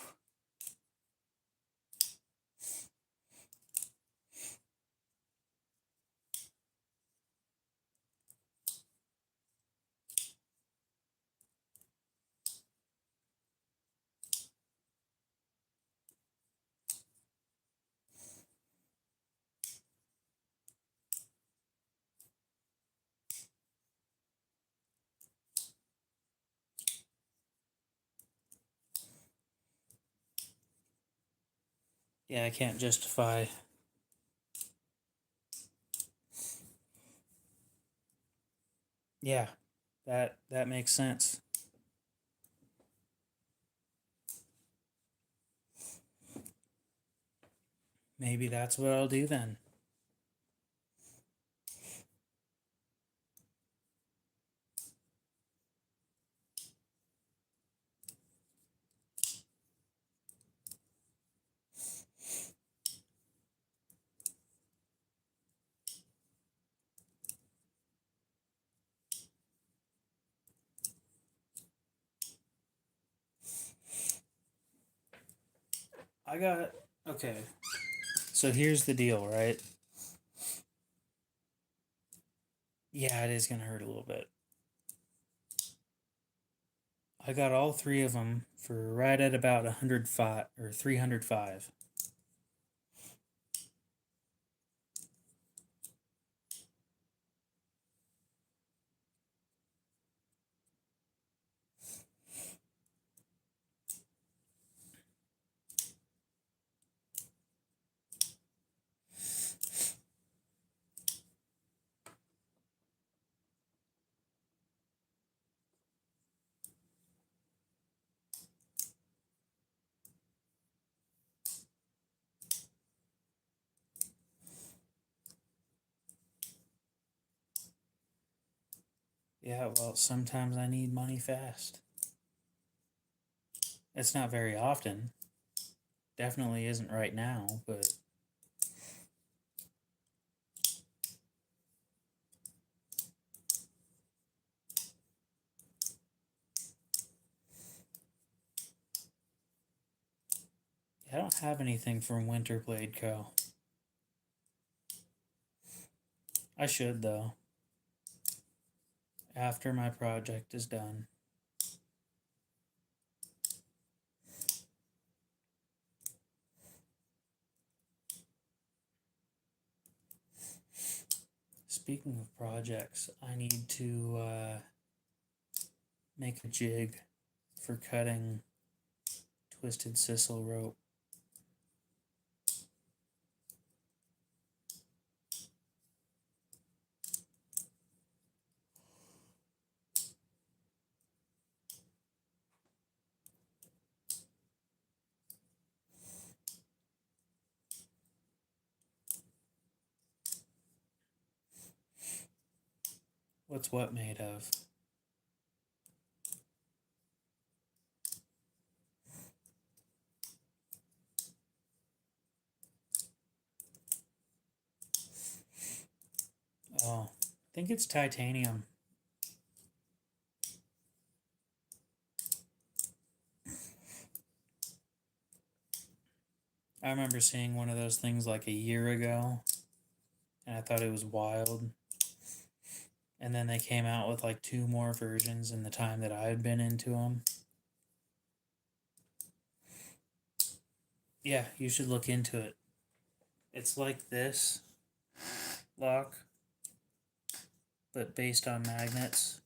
yeah, I can't justify. Yeah, that makes sense. Maybe that's what I'll do then. Okay. So here's the deal, right? Yeah, it is going to hurt a little bit. I got all three of them for right at about 105 or 305. Yeah, well, sometimes I need money fast. It's not very often. Definitely isn't right now, but I don't have anything from Winter Blade Co. I should, though, after my project is done. Speaking of projects, I need to make a jig for cutting twisted sisal rope. What's what made of? Oh, I think it's titanium. I remember seeing one of those things like a year ago, and I thought it was wild. And then they came out with like two more versions in the time that I had been into them. Yeah, you should look into it. It's like this lock, but based on magnets.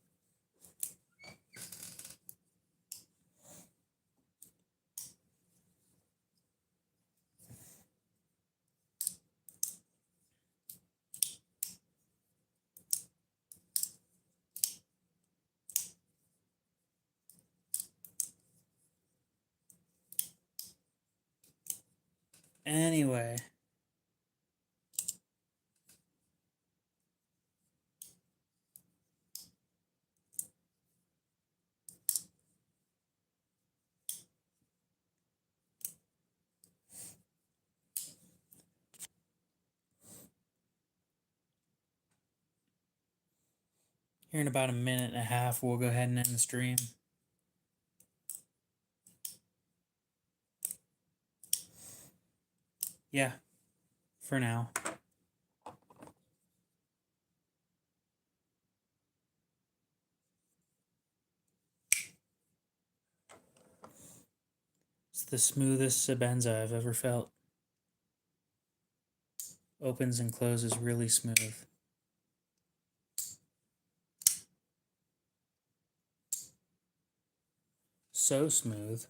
Anyway, here in about a minute and a half, we'll go ahead and end the stream. Yeah, for now. It's the smoothest Senza I've ever felt. Opens and closes really smooth. So smooth.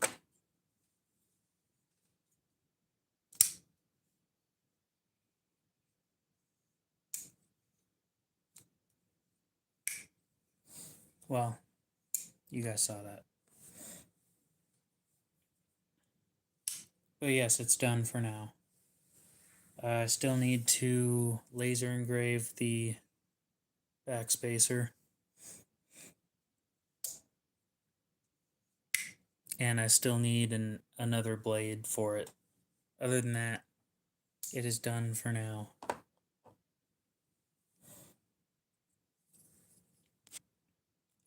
Well, you guys saw that. But yes, it's done for now. I still need to laser engrave the backspacer. And I still need another blade for it. Other than that, it is done for now.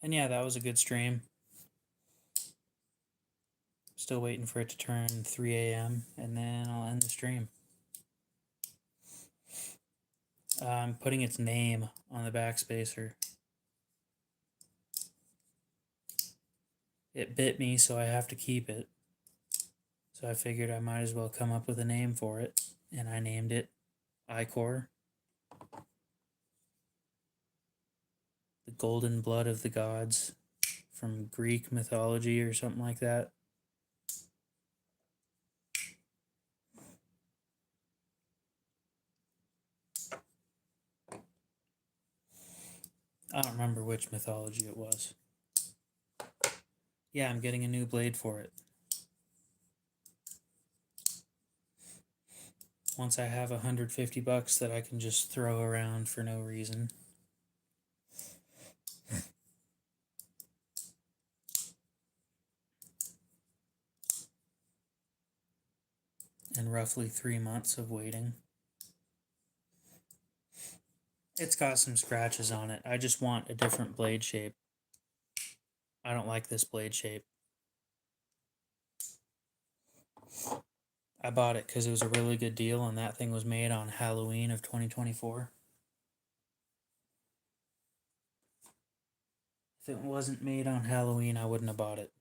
And yeah, that was a good stream. Still waiting for it to turn 3 a.m. and then I'll end the stream. I'm putting its name on the backspacer. It bit me, so I have to keep it. So I figured I might as well come up with a name for it, and I named it Icor. The golden blood of the gods from Greek mythology or something like that. I don't remember which mythology it was. Yeah, I'm getting a new blade for it. Once I have $150 that I can just throw around for no reason. And roughly 3 months of waiting. It's got some scratches on it. I just want a different blade shape. I don't like this blade shape. I bought it because it was a really good deal and that thing was made on Halloween of 2024. If it wasn't made on Halloween, I wouldn't have bought it.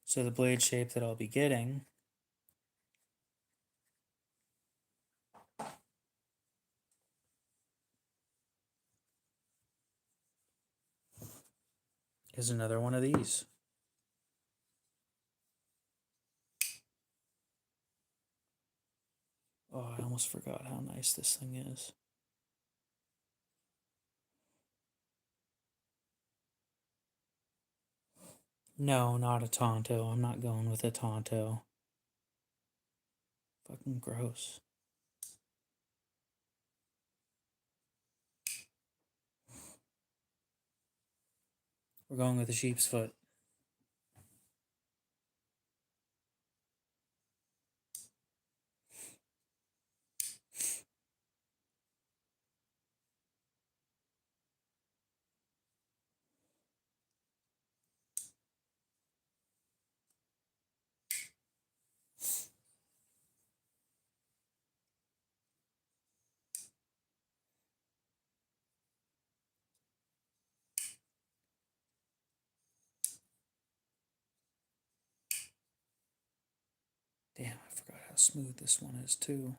So the blade shape that I'll be getting is another one of these. Oh, I almost forgot how nice this thing is. No, not a Tonto. I'm not going with a Tonto. Fucking gross. We're going with a sheep's foot. Damn, I forgot how smooth this one is too.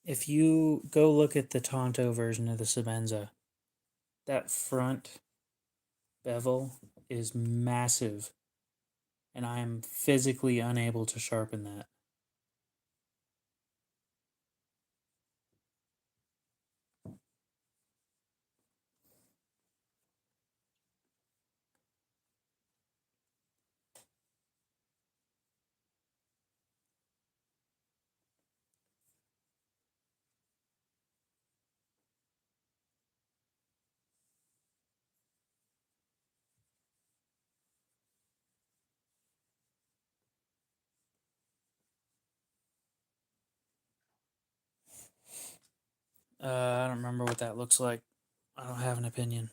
If you go look at the Tonto version of the Senza, that front bevel is massive, and I am physically unable to sharpen that. I don't remember what that looks like. I don't have an opinion.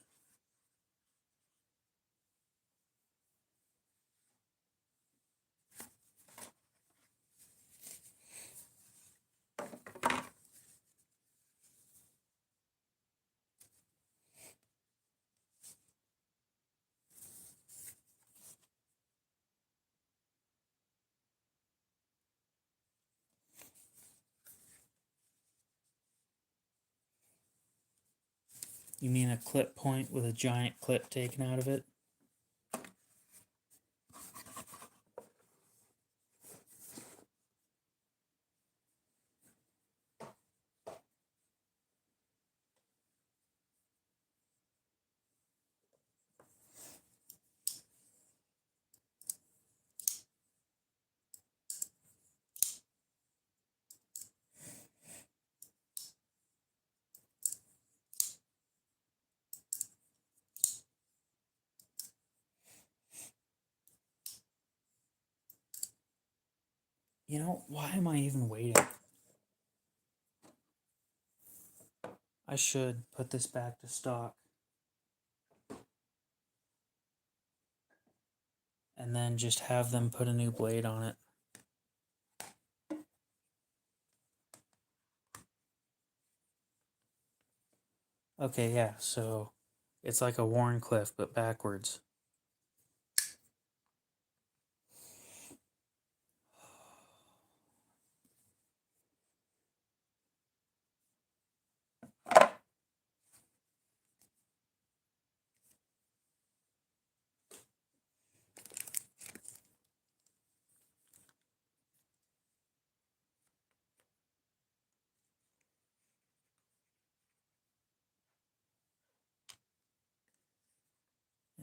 You mean a clip point with a giant clip taken out of it? You know, why am I even waiting? I should put this back to stock. And then just have them put a new blade on it. Okay, yeah, so it's like a Warncliffe, but backwards.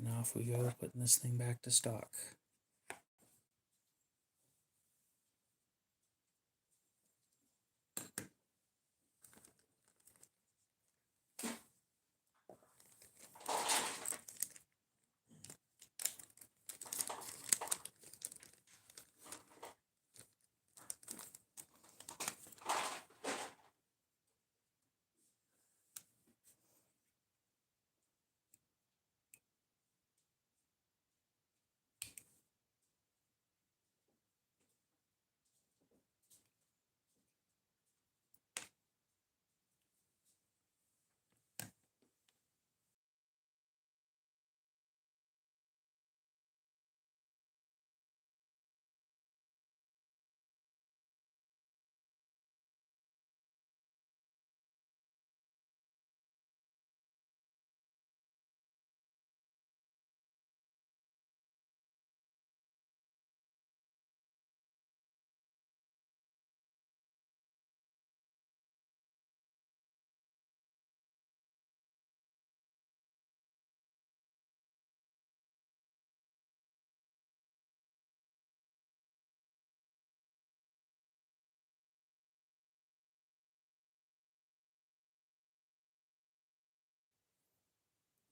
And off we go, putting this thing back to stock.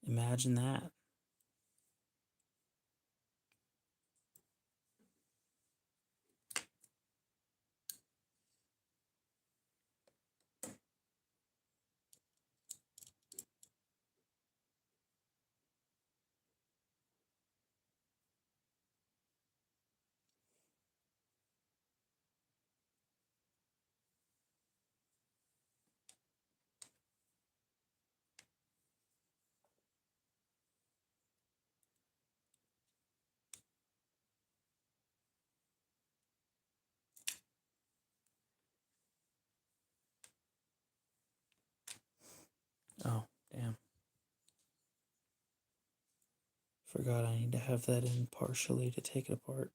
Imagine that. Oh, damn. Forgot I need to have that in partially to take it apart.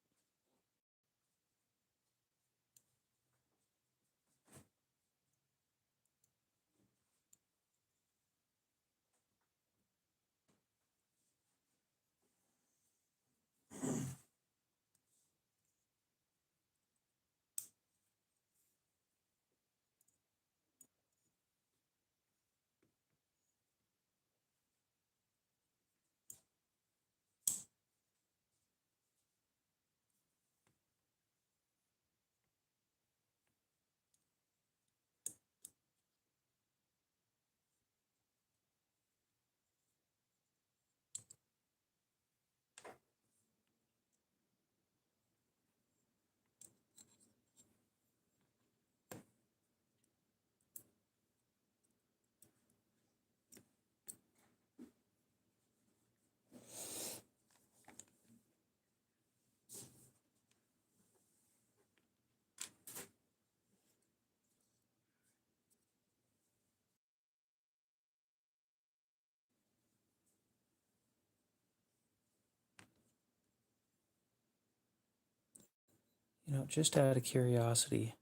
You know, just out of curiosity,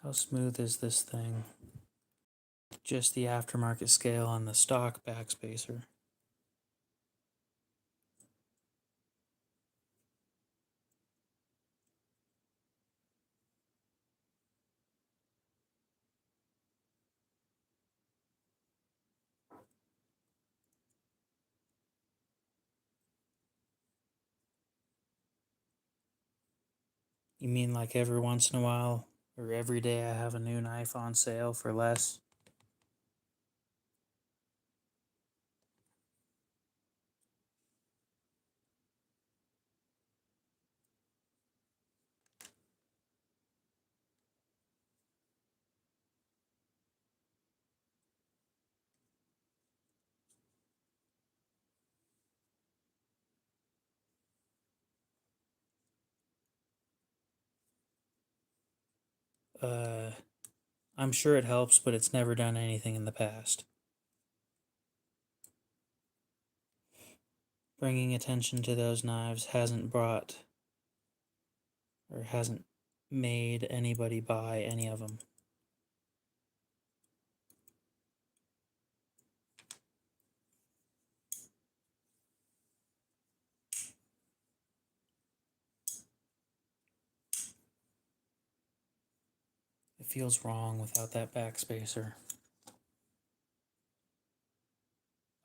how smooth is this thing? Just the aftermarket scale on the stock backspacer. You mean like every once in a while or every day I have a new knife on sale for less? Uh, I'm sure it helps, but it's never done anything in the past. Bringing attention to those knives hasn't brought or hasn't made anybody buy any of them. It feels wrong without that backspacer.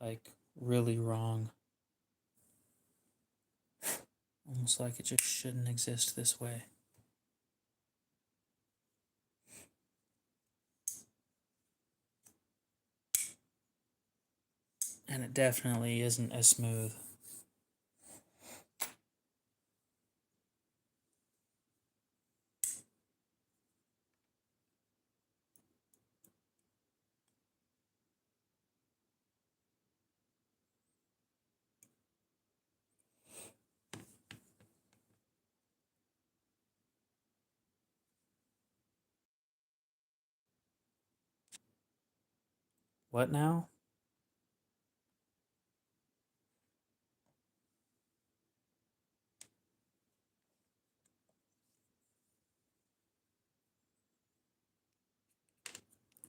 Like, really wrong. Almost like it just shouldn't exist this way. And it definitely isn't as smooth. What now?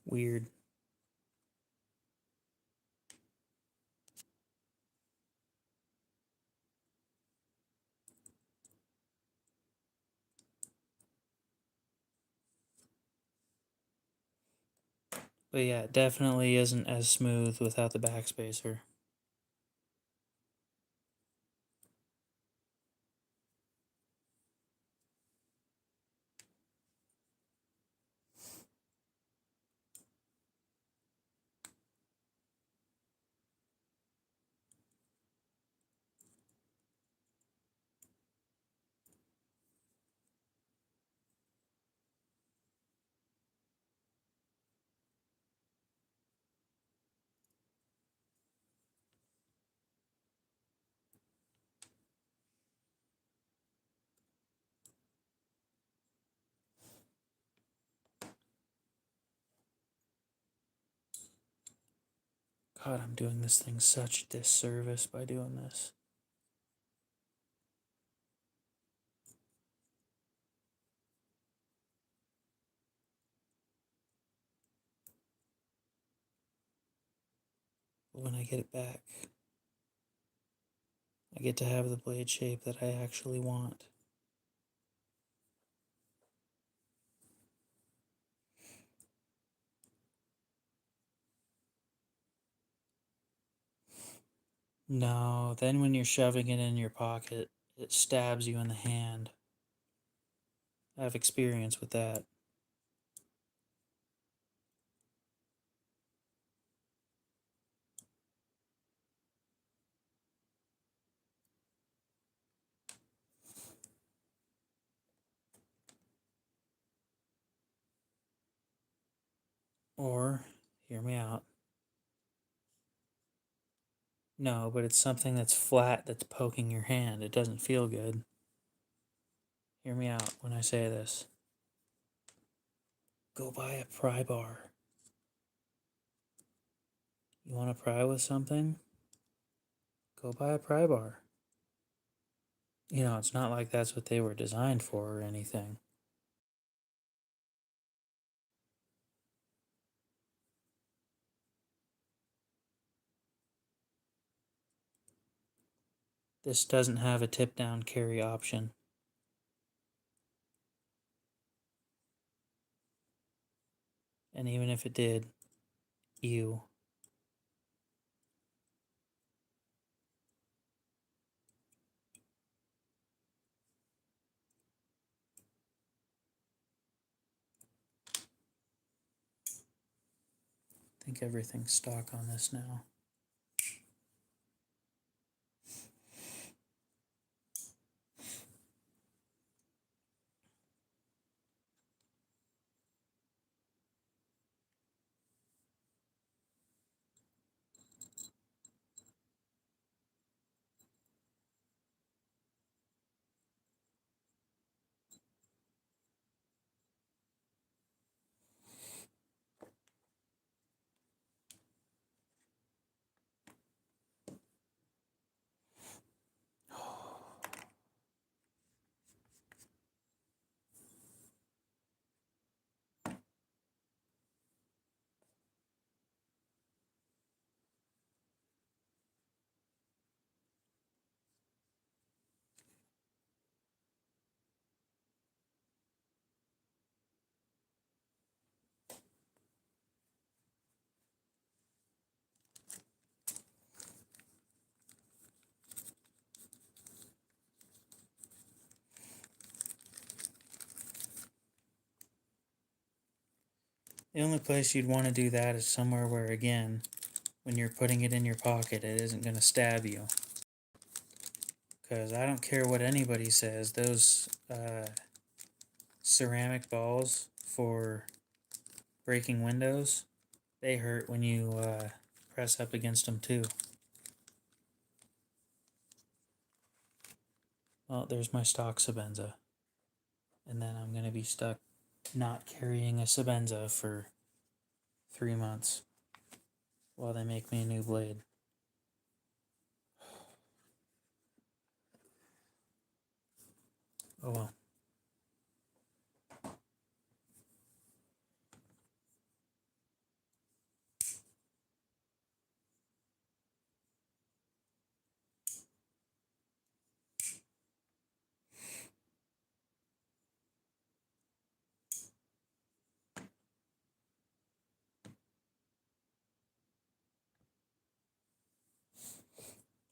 Weird. But yeah, it definitely isn't as smooth without the backspacer. God, I'm doing this thing such disservice by doing this. But when I get it back, I get to have the blade shape that I actually want. No, then when you're shoving it in your pocket, it stabs you in the hand. I have experience with that. Or, hear me out. No, but it's something that's flat that's poking your hand. It doesn't feel good. Hear me out when I say this. Go buy a pry bar. You want to pry with something? Go buy a pry bar. You know, it's not like that's what they were designed for or anything. This doesn't have a tip down carry option. And even if it did, ew. think everything's stock on this now. The only place you'd want to do that is somewhere where, again, when you're putting it in your pocket, it isn't going to stab you. Because I don't care what anybody says, those ceramic balls for breaking windows, they hurt when you press up against them too. Well, there's my stock Senza. And then I'm going to be stuck not carrying a Senza for 3 months while they make me a new blade. Oh well.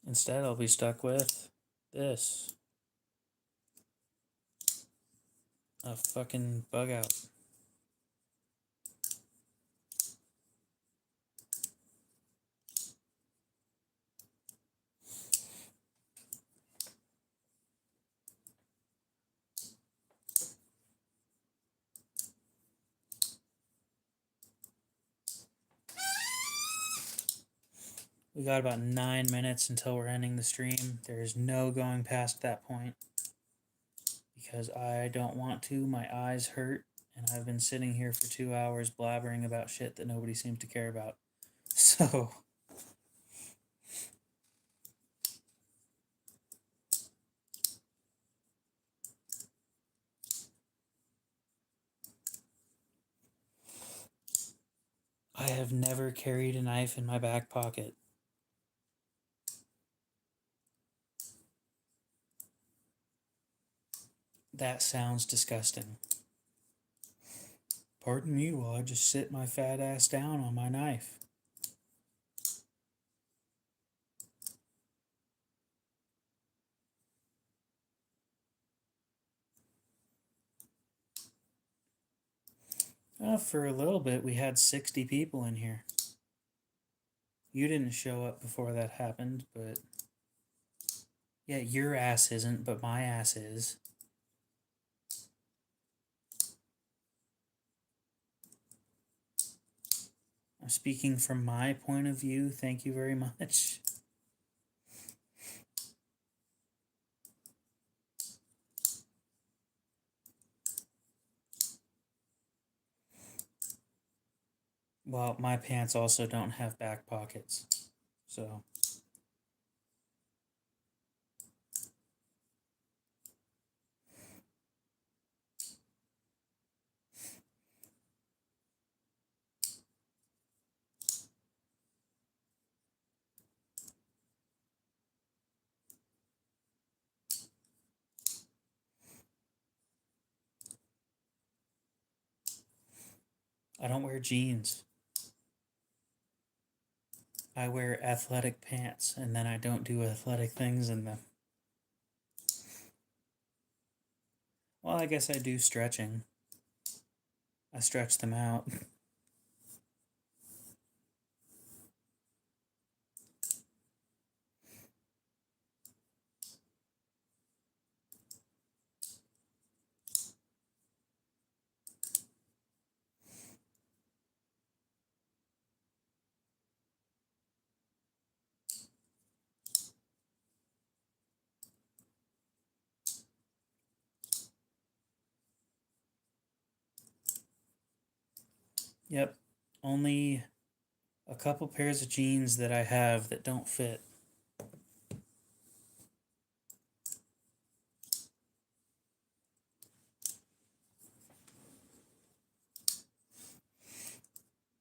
Instead, I'll be stuck with this. A fucking bug out. We got about 9 minutes until we're ending the stream. There's no going past that point because I don't want to. My eyes hurt, and I've been sitting here for 2 hours blabbering about shit that nobody seems to care about. So, I have never carried a knife in my back pocket. That sounds disgusting. Pardon me while I just sit my fat ass down on my knife. For a little bit, we had 60 people in here. You didn't show up before that happened, but... Yeah, your ass isn't, but my ass is. I'm speaking from my point of view. Thank you very much. Well, my pants also don't have back pockets, so... I don't wear jeans. I wear athletic pants, and then I don't do athletic things in them. Well, I guess I do stretching. I stretch them out. Yep, only a couple pairs of jeans that I have that don't fit.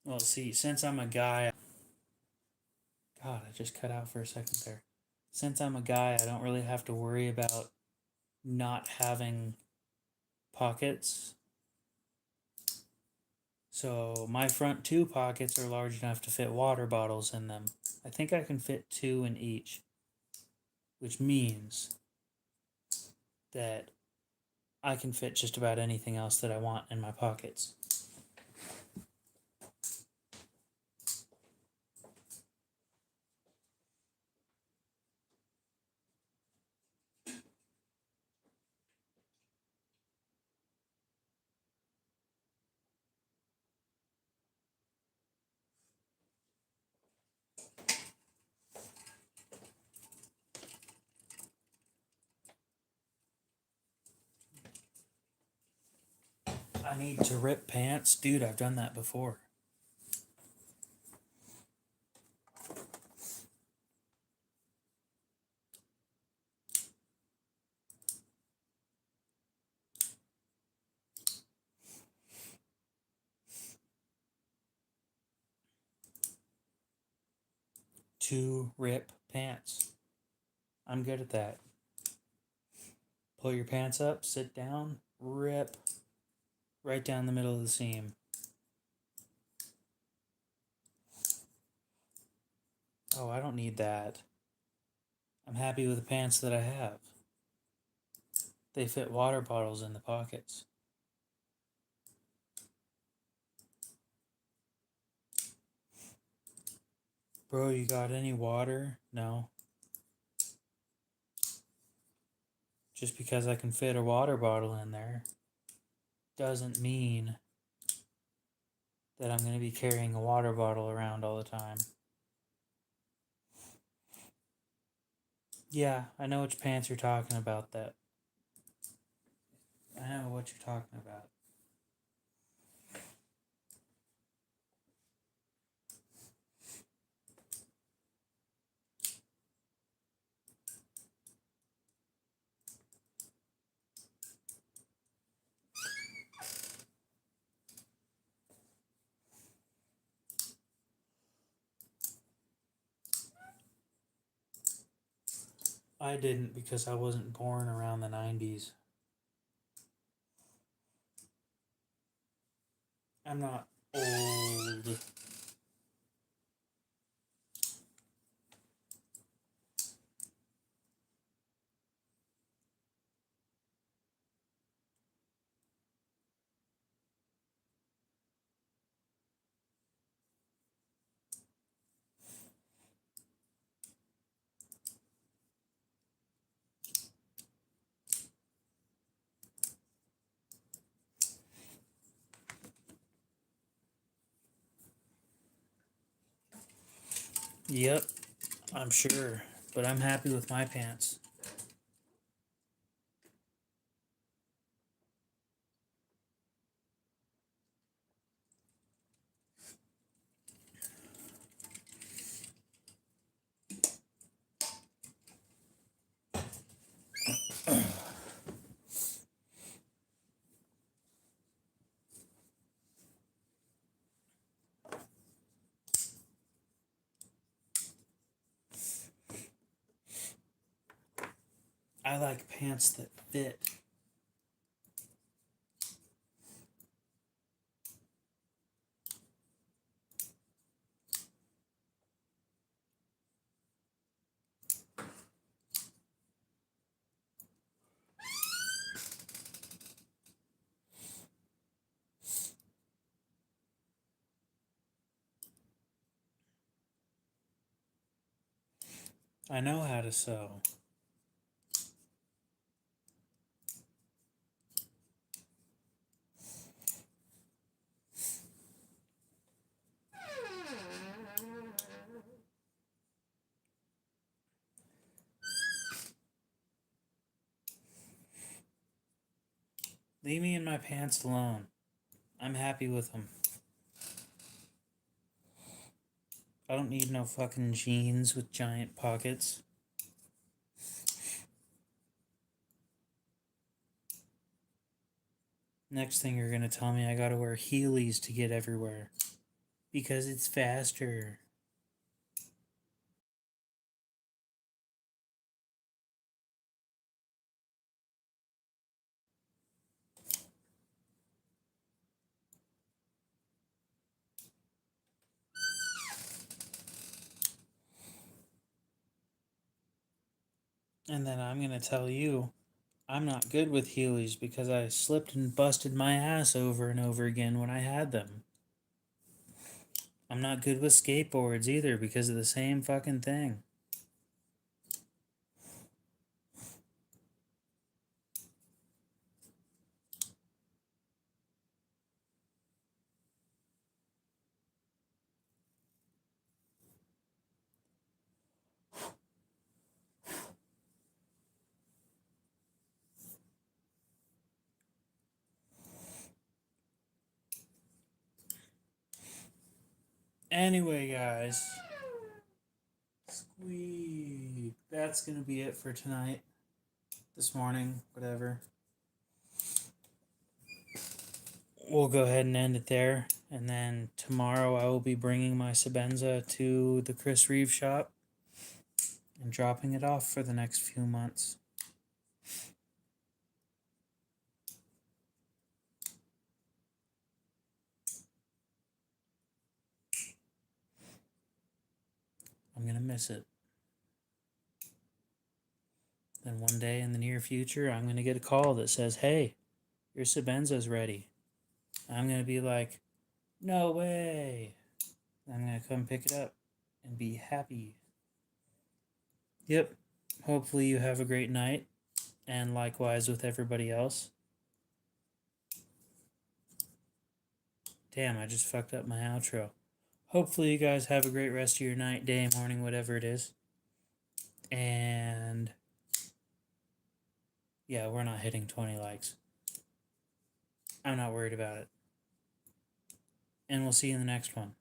Well, see, since I'm a guy, God, I just cut out for a second there. Since I'm a guy, I don't really have to worry about not having pockets. So my front two pockets are large enough to fit water bottles in them. I think I can fit two in each, which means that I can fit just about anything else that I want in my pockets. I need to rip pants? Dude, I've done that before. To rip pants. I'm good at that. Pull your pants up, sit down, rip right down the middle of the seam. Oh, I don't need that. I'm happy with the pants that I have. They fit water bottles in the pockets. Bro, you got any water? No. Just because I can fit a water bottle in there doesn't mean that I'm going to be carrying a water bottle around all the time. Yeah, I know which pants you're talking about. That I know what you're talking about. I didn't because I wasn't born around the 90s. I'm not old. Yep, I'm sure. But I'm happy with my pants. I like pants that fit. I know how to sew. Leave me and my pants alone. I'm happy with them. I don't need no fucking jeans with giant pockets. Next thing you're gonna tell me I gotta wear Heelys to get everywhere. Because it's faster. And then I'm gonna tell you I'm not good with Heelys because I slipped and busted my ass over and over again when I had them. I'm not good with skateboards either because of the same fucking thing. Anyway, guys. Squeak. That's gonna be it for tonight. This morning, whatever. We'll go ahead and end it there. And then tomorrow I will be bringing my Senza to the Chris Reeve shop and dropping it off for the next few months. I'm going to miss it. Then one day in the near future, I'm going to get a call that says, hey, your Senza's ready. I'm going to be like, no way. I'm going to come pick it up and be happy. Yep. Hopefully you have a great night. And likewise with everybody else. Damn, I just fucked up my outro. Hopefully you guys have a great rest of your night, day, morning, whatever it is. And yeah, we're not hitting 20 likes. I'm not worried about it. And we'll see you in the next one.